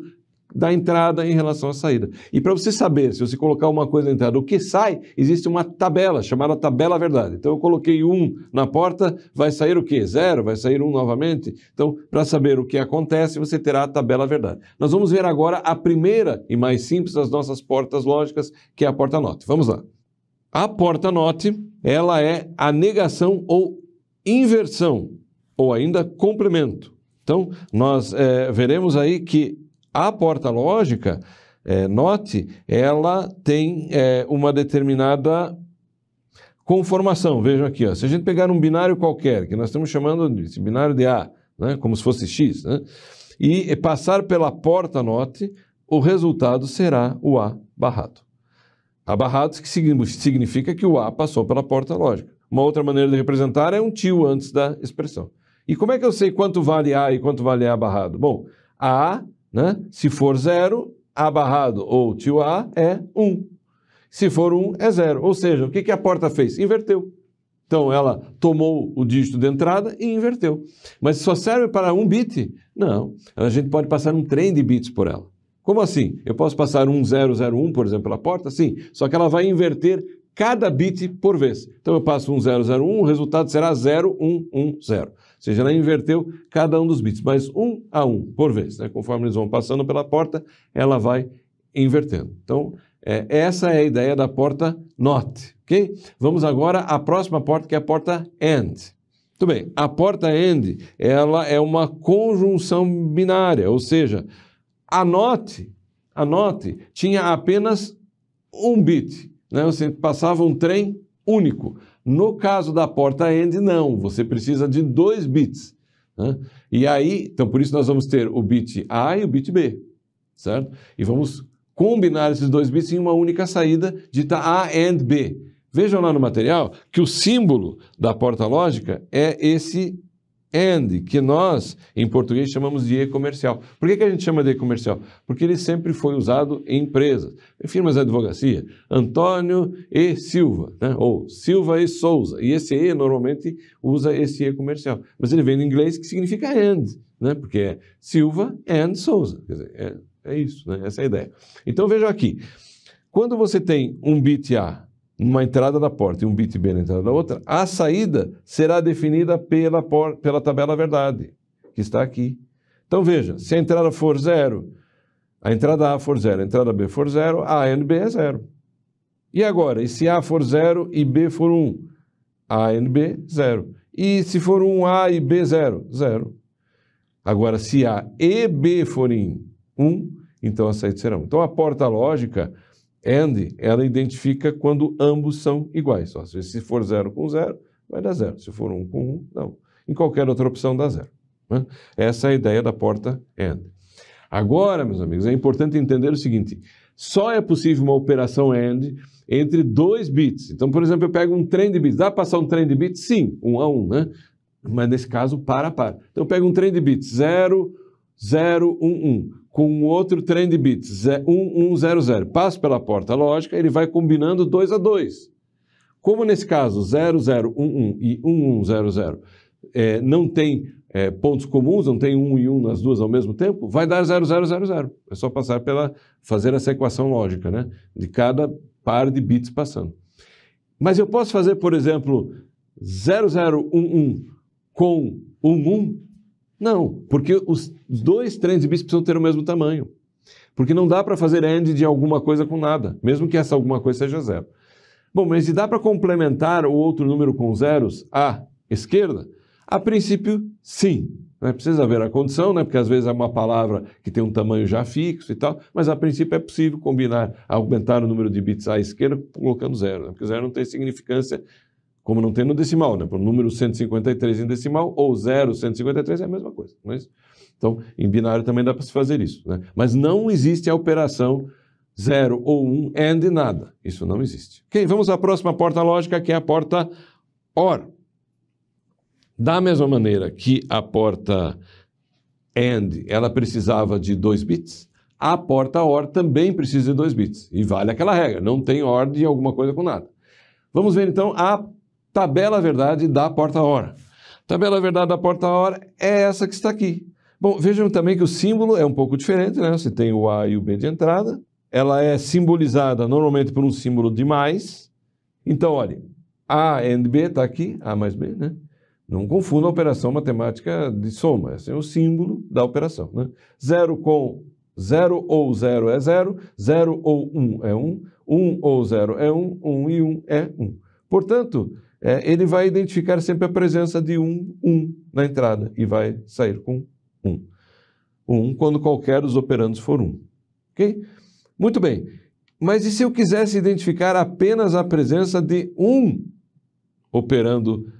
da entrada em relação à saída. E para você saber, se você colocar uma coisa na entrada, o que sai, existe uma tabela, chamada tabela verdade. Então eu coloquei 1 na porta, vai sair o quê? 0? Vai sair 1 novamente? Então, para saber o que acontece, você terá a tabela verdade. Nós vamos ver agora a primeira e mais simples das nossas portas lógicas, que é a porta NOT. Vamos lá. A porta NOT, ela é a negação ou inversão, ou ainda complemento. Então, nós veremos aí que a porta lógica, NOT, ela tem uma determinada conformação. Vejam aqui, ó, se a gente pegar um binário qualquer, que nós estamos chamando de binário de A, né, como se fosse X, né, e passar pela porta NOT, o resultado será o A barrado. A barrado que significa que o A passou pela porta lógica. Uma outra maneira de representar é um tio antes da expressão. E como é que eu sei quanto vale A e quanto vale A barrado? Bom, A, né? Se for 0, A barrado ou tio A é 1. Se for 1, é 0. Ou seja, o que a porta fez? Inverteu. Então, ela tomou o dígito de entrada e inverteu. Mas só serve para 1 bit? Não. A gente pode passar um trem de bits por ela. Como assim? Eu posso passar 1001, por exemplo, pela porta? Sim. Só que ela vai inverter cada bit por vez. Então, eu passo 1001, o resultado será 0110. Ou seja, ela inverteu cada um dos bits, mas 1 a 1 por vez. Né? Conforme eles vão passando pela porta, ela vai invertendo. Então, essa é a ideia da porta NOT. Okay? Vamos agora à próxima porta, que é a porta AND. Muito bem, a porta AND, ela é uma conjunção binária, ou seja, a NOT tinha apenas 1 bit. Né? Você passava um trem único. No caso da porta AND, não. Você precisa de 2 bits. Né? E aí, então por isso nós vamos ter o bit A e o bit B. Certo? E vamos combinar esses 2 bits em uma única saída, dita A AND B. Vejam lá no material que o símbolo da porta lógica é esse AND, que nós, em português, chamamos de E comercial. Por que a gente chama de E comercial? Porque ele sempre foi usado em empresas, em firmas de advocacia. Antônio e Silva, né? Ou Silva e Souza. E esse E normalmente usa esse E comercial. Mas ele vem do inglês que significa AND, né? Porque é Silva and Souza. Quer dizer, é isso, né? Essa é a ideia. Então vejam aqui. Quando você tem um bit A numa entrada da porta e um bit B na entrada da outra, a saída será definida pela tabela verdade, que está aqui. Então veja, se a entrada for 0, a entrada A for 0, a entrada B for 0, A and B é 0. E agora, e se A for 0 e B for 1? A and B, 0. E se for 1A e B, 0? 0. Agora, se A e B forem 1, então a saída será 1. Então a porta lógica AND, ela identifica quando ambos são iguais. Ó, se for 0 com 0, vai dar 0. Se for 1 com 1, não. Em qualquer outra opção dá 0. Né? Essa é a ideia da porta AND. Agora, meus amigos, é importante entender o seguinte. Só é possível uma operação AND entre 2 bits. Então, por exemplo, eu pego um trem de bits. Dá para passar um trem de bits? Sim, 1 a 1, né? Mas nesse caso, para. Então, eu pego um trem de bits 0, 0, 1, 1. Com um outro trem de bits, 1100. Passo pela porta lógica, ele vai combinando 2 a 2. Como nesse caso 0011 e 1100 não tem pontos comuns, não tem 1 e 1 nas duas ao mesmo tempo, vai dar 0000. É só passar fazer essa equação lógica, né? De cada par de bits passando. Mas eu posso fazer, por exemplo, 0011 com 11? Não, porque os 2 trens de bits precisam ter o mesmo tamanho. Porque não dá para fazer AND de alguma coisa com nada, mesmo que essa alguma coisa seja 0. Bom, mas se dá para complementar o outro número com zeros à esquerda? A princípio, sim. Precisa haver a condição, né? Porque às vezes é uma palavra que tem um tamanho já fixo e tal, mas a princípio é possível combinar, aumentar o número de bits à esquerda colocando 0, né? Porque 0 não tem significância, como não tem no decimal, né? Para o número 153 em decimal, ou 0, 153 é a mesma coisa. Não é isso? Então, em binário também dá para se fazer isso, né? Mas não existe a operação 0 ou 1, AND nada. Isso não existe. Ok, vamos à próxima porta lógica, que é a porta OR. Da mesma maneira que a porta AND, ela precisava de 2 bits, a porta OR também precisa de 2 bits. E vale aquela regra, não tem OR de alguma coisa com nada. Vamos ver então a tabela verdade da porta OR. Tabela verdade da porta OR é essa que está aqui. Bom, vejam também que o símbolo é um pouco diferente, né? Você tem o A e o B de entrada. Ela é simbolizada normalmente por um símbolo de mais. Então, olha, A e B está aqui, A mais B, né? Não confunda a operação matemática de soma. Esse é o símbolo da operação, né? 0 com 0 ou 0 é 0, 0 ou 1 é 1, 1 ou 0 é 1, 1 e 1 é 1. Portanto, ele vai identificar sempre a presença de 1 na entrada e vai sair com 1. 1 quando qualquer dos operandos for 1. Ok? Muito bem. Mas e se eu quisesse identificar apenas a presença de 1 operando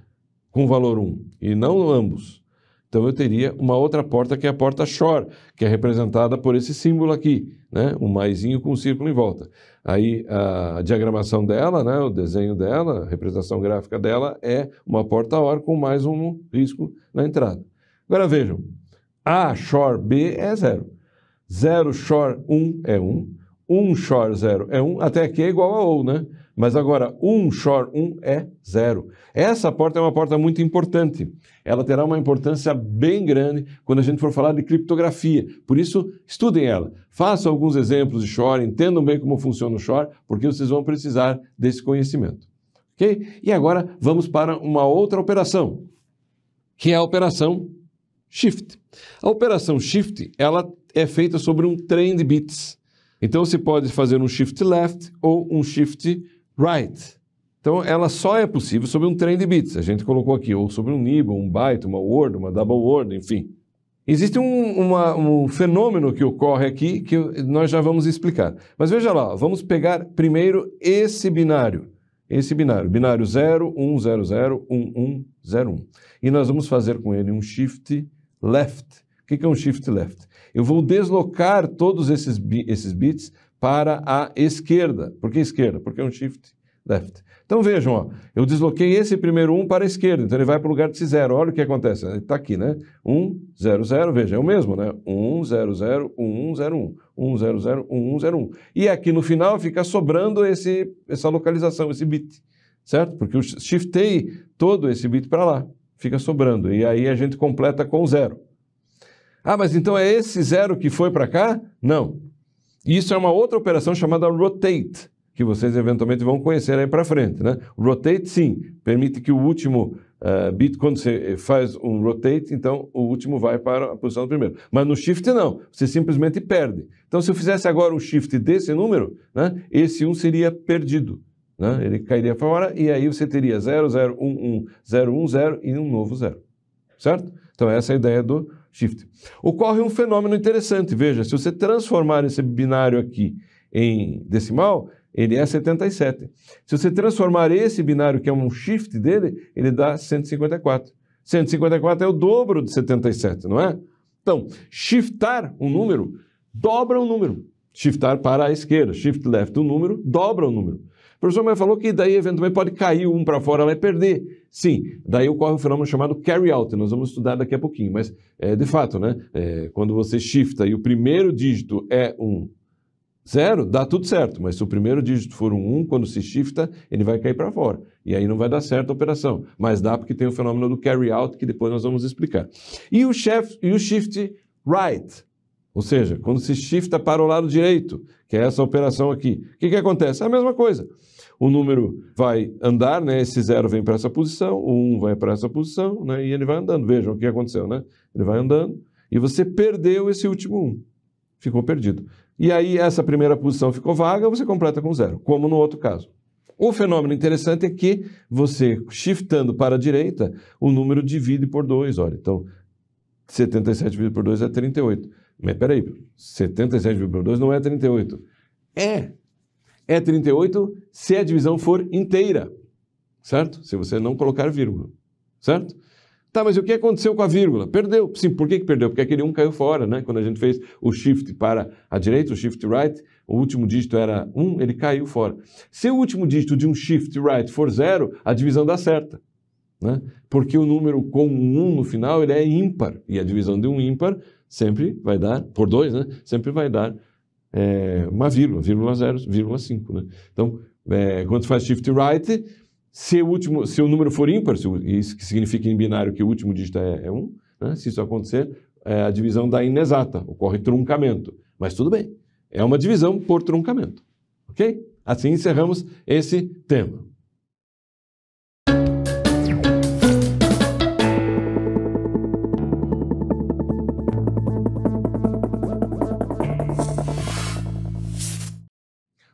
com valor 1 e não ambos? Então eu teria uma outra porta que é a porta SHOR, que é representada por esse símbolo aqui, né? Um maisinho com um círculo em volta. Aí a diagramação dela, né? O desenho dela, a representação gráfica dela é uma porta OR com mais um risco na entrada. Agora vejam, A SHOR B é 0. 0 SHOR 1 é 1. 1 SHOR 0 é 1. Até aqui é igual a OU, né? Mas agora 1 SHOR 1 é 0. Essa porta é uma porta muito importante. Ela terá uma importância bem grande quando a gente for falar de criptografia. Por isso, estudem ela. Façam alguns exemplos de SHOR, entendam bem como funciona o SHOR, porque vocês vão precisar desse conhecimento. Ok? E agora vamos para uma outra operação, que é a operação Shift. A operação Shift, ela é feita sobre um trem de bits. Então, você pode fazer um Shift Left ou um Shift Right. Então, ela só é possível sobre um trem de bits. A gente colocou aqui, ou sobre um nibble, um byte, uma word, uma double word, enfim. Existe um fenômeno que ocorre aqui que nós já vamos explicar. Mas veja lá, vamos pegar primeiro esse binário. Binário 0, 1, 0, 0, 1, 1, 0, 1. E nós vamos fazer com ele um Shift Left. O que é um Shift Left? Eu vou deslocar todos esses bits para a esquerda. Por que esquerda? Porque é um Shift Left. Então vejam, ó, eu desloquei esse primeiro 1 para a esquerda, então ele vai para o lugar desse 0. Olha o que acontece, ele está aqui, né? 1, 0, 0, veja, é o mesmo, né? 1, 0, 0, 1, 1, 0, 1. 1, 0, 0, 1, 1, 0, 1. E aqui no final fica sobrando essa localização, esse bit, certo? Porque eu shiftei todo esse bit para lá, fica sobrando. E aí a gente completa com 0. Ah, mas então é esse 0 que foi para cá? Não. Isso é uma outra operação chamada rotate, que vocês eventualmente vão conhecer aí para frente, né? O rotate, sim, permite que o último bit, quando você faz um rotate, então o último vai para a posição do primeiro. Mas no shift não, você simplesmente perde. Então se eu fizesse agora um shift desse número, né, esse 1 seria perdido, né? Ele cairia fora e aí você teria 0, 0, 1, 1, 0, 1, 0 e um novo 0, certo? Então essa é a ideia do shift. Ocorre um fenômeno interessante, veja, se você transformar esse binário aqui em decimal, ele é 77. Se você transformar esse binário, que é um shift dele, ele dá 154. 154 é o dobro de 77, não é? Então, shiftar um número, dobra um número. Shiftar para a esquerda, shift left um número, dobra um número. O professor Maia falou que daí eventualmente pode cair um para fora, vai perder. Sim, daí ocorre um fenômeno chamado carry out, nós vamos estudar daqui a pouquinho, mas de fato, né? Quando você shifta e o primeiro dígito é um 0, dá tudo certo, mas se o primeiro dígito for um 1, quando se shifta, ele vai cair para fora. E aí não vai dar certo a operação. Mas dá porque tem o fenômeno do carry out, que depois nós vamos explicar. E o shift right, ou seja, quando se shifta para o lado direito, que é essa operação aqui. O que acontece? É a mesma coisa. O número vai andar, né? Esse 0 vem para essa posição, o 1 vai para essa posição, né? E ele vai andando. Vejam o que aconteceu, né? Ele vai andando e você perdeu esse último 1. Ficou perdido. E aí essa primeira posição ficou vaga, você completa com 0, como no outro caso. O fenômeno interessante é que você, shiftando para a direita, o número divide por 2, olha. Então, 77 dividido por 2 é 38. Mas peraí, 77 dividido por 2 não é 38. É 38 se a divisão for inteira, certo? Se você não colocar vírgula, certo? Tá, mas o que aconteceu com a vírgula? Perdeu. Sim, por que perdeu? Porque aquele 1 caiu fora, né? Quando a gente fez o shift para a direita, o shift right, o último dígito era 1, ele caiu fora. Se o último dígito de um shift right for 0, a divisão dá certa, né? Porque o número com um 1 no final, ele é ímpar. E a divisão de um ímpar sempre vai dar, por 2, né? Sempre vai dar uma vírgula, vírgula 0, vírgula 5, né? Então, quando você faz shift right, se o número for ímpar, isso que significa em binário que o último dígito é 1, né? Se isso acontecer, a divisão dá inexata, ocorre truncamento. Mas tudo bem, é uma divisão por truncamento. Ok? Assim encerramos esse tema.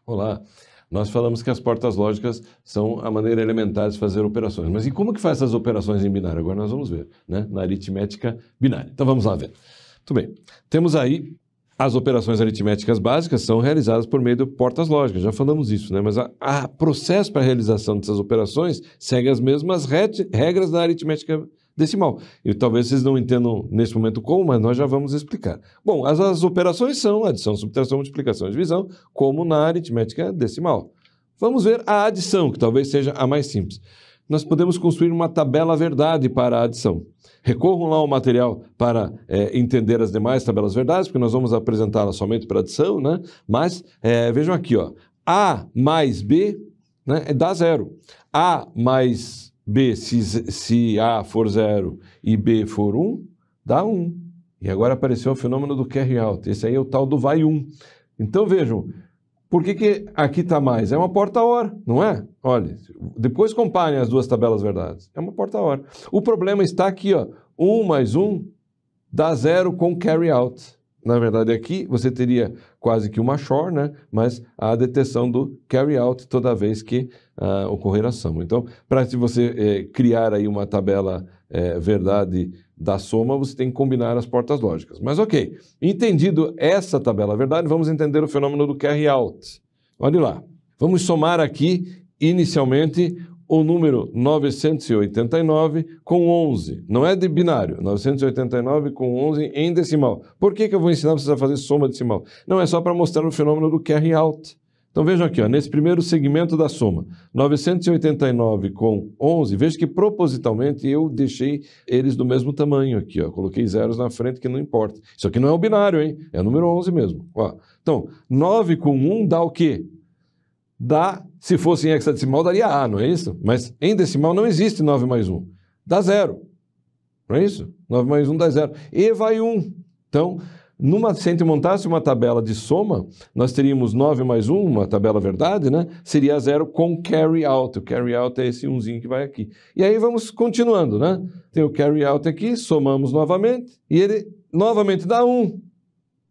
Olá, nós falamos que as portas lógicas são a maneira elementar de fazer operações. Mas e como que faz essas operações em binário? Agora nós vamos ver, né? Na aritmética binária. Então vamos lá ver. Muito bem. Temos aí as operações aritméticas básicas são realizadas por meio de portas lógicas. Já falamos isso, né? Mas o processo para a realização dessas operações segue as mesmas regras da aritmética decimal. E talvez vocês não entendam nesse momento como, mas nós já vamos explicar. Bom, as operações são adição, subtração, multiplicação e divisão, como na aritmética decimal. Vamos ver a adição, que talvez seja a mais simples. Nós podemos construir uma tabela verdade para a adição. Recorram lá ao material para entender as demais tabelas verdades, porque nós vamos apresentá-las somente para adição, né? Mas vejam aqui, ó, A mais B, né, dá 0. A mais B, se A for 0 e B for 1, dá 1. E agora apareceu o fenômeno do carry out. Esse aí é o tal do vai 1. Então vejam, por que aqui está mais? É uma porta-or, não é? Olha, depois comparem as duas tabelas verdades. É uma porta-or. O problema está aqui, ó, 1 mais 1 dá 0 com carry out. Na verdade, aqui você teria quase que uma shor, né? Mas a detecção do carry out toda vez que ocorrer a soma. Então, para você criar aí uma tabela verdade da soma, você tem que combinar as portas lógicas. Mas ok, entendido essa tabela verdade, vamos entender o fenômeno do carry out. Olha lá, vamos somar aqui inicialmente o número 989 com 11. Não é de binário, 989 com 11 em decimal. Por que eu vou ensinar vocês a fazer soma decimal? Não, é só para mostrar o fenômeno do carry out. Então vejam aqui, ó, nesse primeiro segmento da soma, 989 com 11, veja que propositalmente eu deixei eles do mesmo tamanho aqui, ó, coloquei zeros na frente que não importa. Isso aqui não é o binário, hein? É o número 11 mesmo. Ó. Então, 9 com 1 dá o quê? Dá, se fosse em hexadecimal, daria A, não é isso? Mas em decimal não existe 9 mais 1. Dá 0. Não é isso? 9 mais 1 dá 0. E vai 1. Então, se a gente montasse uma tabela de soma, nós teríamos 9 mais 1, uma tabela verdade, né? Seria 0 com carry out. O carry out é esse 1zinho que vai aqui. E aí vamos continuando, né? Tem o carry out aqui, somamos novamente, e ele novamente dá 1.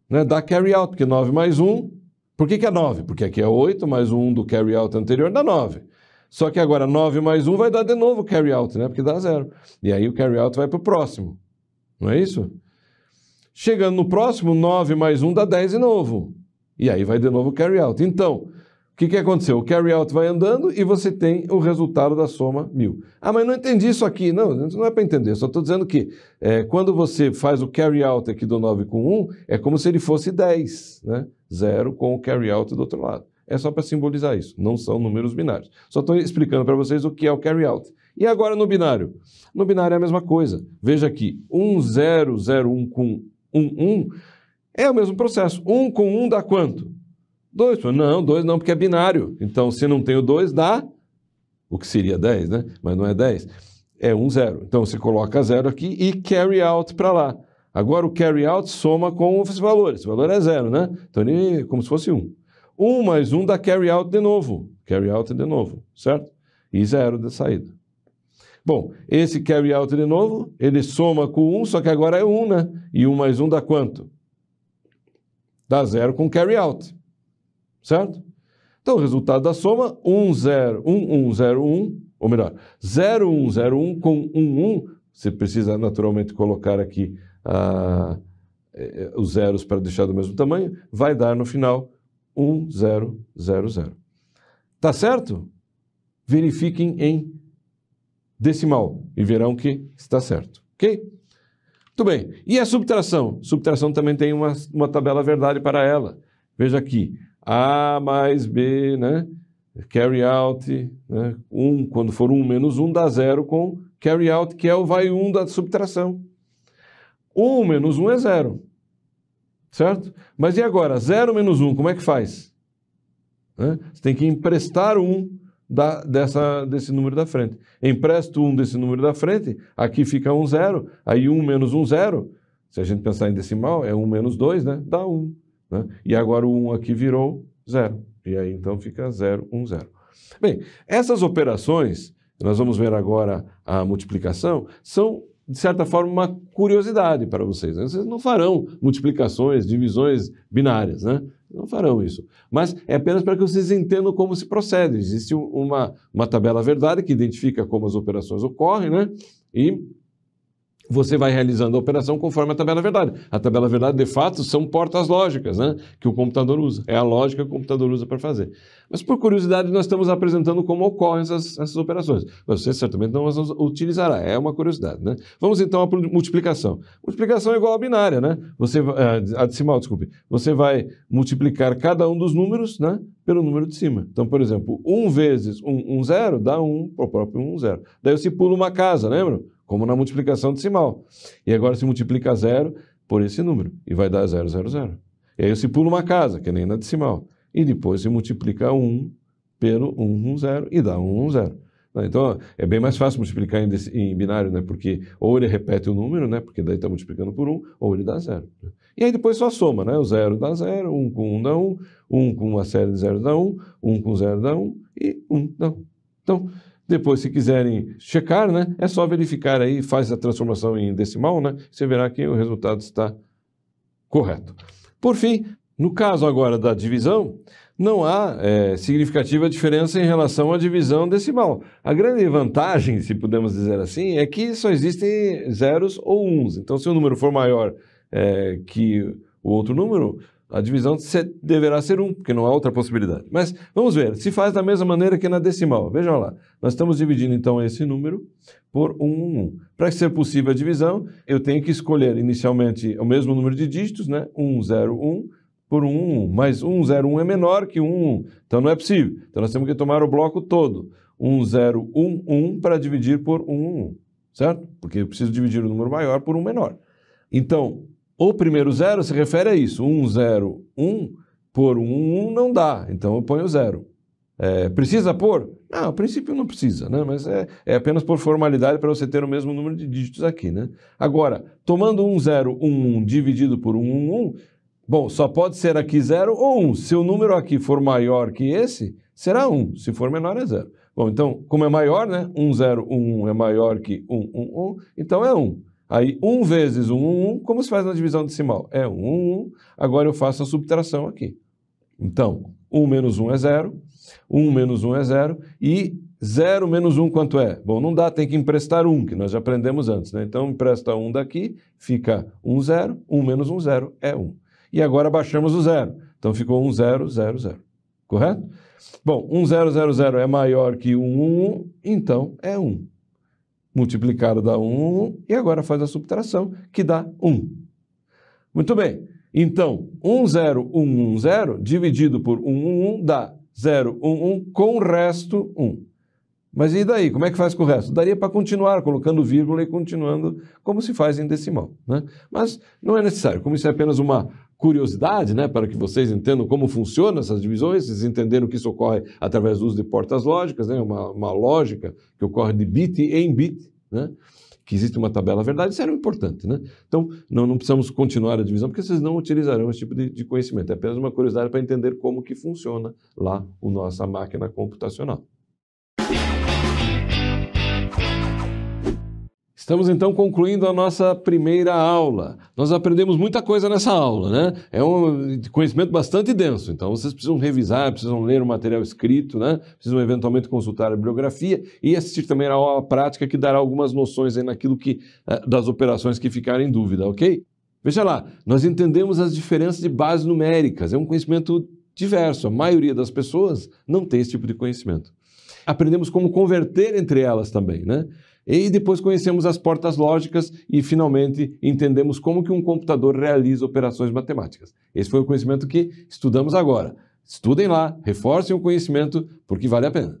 Né? Dá carry out, porque 9 mais 1... Por que é 9? Porque aqui é 8, mais o 1 do carry out anterior dá 9. Só que agora 9 mais 1 vai dar de novo carry out, né? Porque dá 0. E aí o carry out vai para o próximo. Não é isso? Chegando no próximo, 9 mais 1 dá 10 de novo. E aí vai de novo o carry out. Então, o que aconteceu? O carry out vai andando e você tem o resultado da soma 1000. Ah, mas não entendi isso aqui. Não é para entender. Só estou dizendo que quando você faz o carry out aqui do 9 com 1, é como se ele fosse 10, né? 0 com o carry out do outro lado. É só para simbolizar isso. Não são números binários. Só estou explicando para vocês o que é o carry out. E agora no binário? No binário é a mesma coisa. Veja aqui, 1001 com 11 é o mesmo processo. 1 com 1 dá quanto? 2. Não, 2 não, porque é binário. Então, se não tem o 2, dá o que seria 10, né? Mas não é 10. É 1, 0. Então, você coloca 0 aqui e carry out para lá. Agora, o carry out soma com os valores. O valor é 0, né? Então, ele é como se fosse 1. 1 mais 1 dá carry out de novo. Carry out de novo, certo? E 0 de saída. Bom, esse carry out de novo, ele soma com 1, só que agora é 1, né? E 1 mais 1 dá quanto? Dá 0 com carry out. Certo? Então, o resultado da soma, 1101, ou melhor, 0101 com 11, você precisa naturalmente colocar aqui os zeros para deixar do mesmo tamanho, vai dar no final 1000. Tá certo? Verifiquem em decimal e verão que está certo, ok? Muito bem. E a subtração? Subtração também tem uma tabela verdade para ela. Veja aqui, A mais B, né? Carry out, né? 1, quando for 1 menos 1 dá 0 com carry out, que é o vai 1 da subtração. 1 menos 1 é 0, certo? Mas e agora, 0 menos 1, como é que faz? Né? Você tem que emprestar 1 desse número da frente. Empresto 1 desse número da frente, aqui fica 1, 0, aí 1 menos 1, 0. Se a gente pensar em decimal, é 1 menos 2, né? Dá 1. Né? E agora o 1 aqui virou 0. E aí então fica 0, 1, 0. Bem, essas operações, nós vamos ver agora a multiplicação, são, de certa forma, uma curiosidade para vocês. Né? Vocês não farão multiplicações, divisões binárias, né? Não farão isso. Mas é apenas para que vocês entendam como se procede. Existe uma tabela verdade que identifica como as operações ocorrem, né? E você vai realizando a operação conforme a tabela verdade. A tabela verdade, de fato, são portas lógicas, né? Que o computador usa. É a lógica que o computador usa para fazer. Mas, por curiosidade, nós estamos apresentando como ocorrem essas operações. Você certamente não as utilizará. É uma curiosidade, né? Vamos, então, à multiplicação. Multiplicação é igual a binária, né? A decimal, desculpe. Você vai multiplicar cada um dos números, né? Pelo número de cima. Então, por exemplo, 1 vezes 1, 0, dá 1, o próprio 1, 0. Daí eu se pulo uma casa, lembram? Como na multiplicação decimal. E agora se multiplica 0 por esse número, e vai dar 0, 0, 0. E aí se pula uma casa, que nem na decimal. E depois se multiplica 1 pelo 1, 1, 0, e dá 1, 1, 0. Então, é bem mais fácil multiplicar em binário, né? Porque ou ele repete o número, né? Porque daí está multiplicando por 1, ou ele dá 0. E aí depois só soma, né? O 0 dá 0, 1 com 1 dá 1, 1 com uma série de 0 dá 1, 1 com 0 dá 1, e 1 dá 1. Então, depois, se quiserem checar, né, é só verificar aí, faz a transformação em decimal, né, você verá que o resultado está correto. Por fim, no caso agora da divisão, não há significativa diferença em relação à divisão decimal. A grande vantagem, se podemos dizer assim, é que só existem zeros ou uns. Então, se o número for maior que o outro número, a divisão deverá ser 1, porque não há outra possibilidade. Mas vamos ver, se faz da mesma maneira que na decimal. Vejam lá, nós estamos dividindo então esse número por 1, 1, 1. Para ser possível a divisão, eu tenho que escolher inicialmente o mesmo número de dígitos, né? 1, 0, 1 por 1, 1, 1. Mas 1, 0, 1 é menor que 1, 1. Então não é possível. Então nós temos que tomar o bloco todo. 1, 0, 1, 1 para dividir por 1, 1, 1. Certo? Porque eu preciso dividir o número maior por um menor. Então, o primeiro 0 se refere a isso. 1, 0, 1 por 1, 1 não dá. Então eu ponho 0. Precisa pôr? Não, a princípio não precisa, né? Mas é apenas por formalidade para você ter o mesmo número de dígitos aqui, né? Agora, tomando 1, 0, 1, 1 dividido por 1, 1, 1, bom, só pode ser aqui 0 ou 1. Se o número aqui for maior que esse, será 1. Se for menor, é 0. Bom, então, como é maior, né? 1, 0, 1, 1 é maior que 1, 1, 1, então é 1. Aí, 1 vezes 1, 1, 1, como se faz na divisão decimal? É 1, 1, 1. Agora eu faço a subtração aqui. Então, 1 menos 1 é 0, 1 menos 1 é 0, e 0 menos 1 quanto é? Bom, não dá, tem que emprestar 1, que nós já aprendemos antes, né? Então, empresta 1 daqui, fica 1, 0, 1 menos 1, 0 é 1. E agora baixamos o 0. Então, ficou 1, 0, 0, 0. Correto? Bom, 1, 0, 0, 0 é maior que 1, 1, 1, então é 1. Multiplicado dá 1, 1, e agora faz a subtração, que dá 1. Muito bem. Então, 1, 0, 1, 1, 0, dividido por 1, 1, 1, dá 0, 1, 1, com o resto 1. Mas e daí? Como é que faz com o resto? Daria para continuar colocando vírgula e continuando como se faz em decimal, né? Mas não é necessário. Como isso é apenas uma curiosidade, né, para que vocês entendam como funcionam essas divisões, vocês entenderam que isso ocorre através do uso de portas lógicas, né, uma lógica que ocorre de bit em bit, né, que existe uma tabela verdade, isso era importante, né? Então, não precisamos continuar a divisão, porque vocês não utilizarão esse tipo de conhecimento. É apenas uma curiosidade para entender como que funciona lá a nossa máquina computacional. Estamos então concluindo a nossa primeira aula. Nós aprendemos muita coisa nessa aula, né? É um conhecimento bastante denso, então vocês precisam revisar, precisam ler o material escrito, né? Precisam eventualmente consultar a bibliografia e assistir também a aula prática que dará algumas noções aí naquilo que, das operações que ficarem em dúvida, ok? Veja lá, nós entendemos as diferenças de bases numéricas, é um conhecimento diverso, a maioria das pessoas não tem esse tipo de conhecimento. aprendemos como converter entre elas também, né? E depois conhecemos as portas lógicas e, finalmente, entendemos como que um computador realiza operações matemáticas. Esse foi o conhecimento que estudamos agora. Estudem lá, reforcem o conhecimento, porque vale a pena.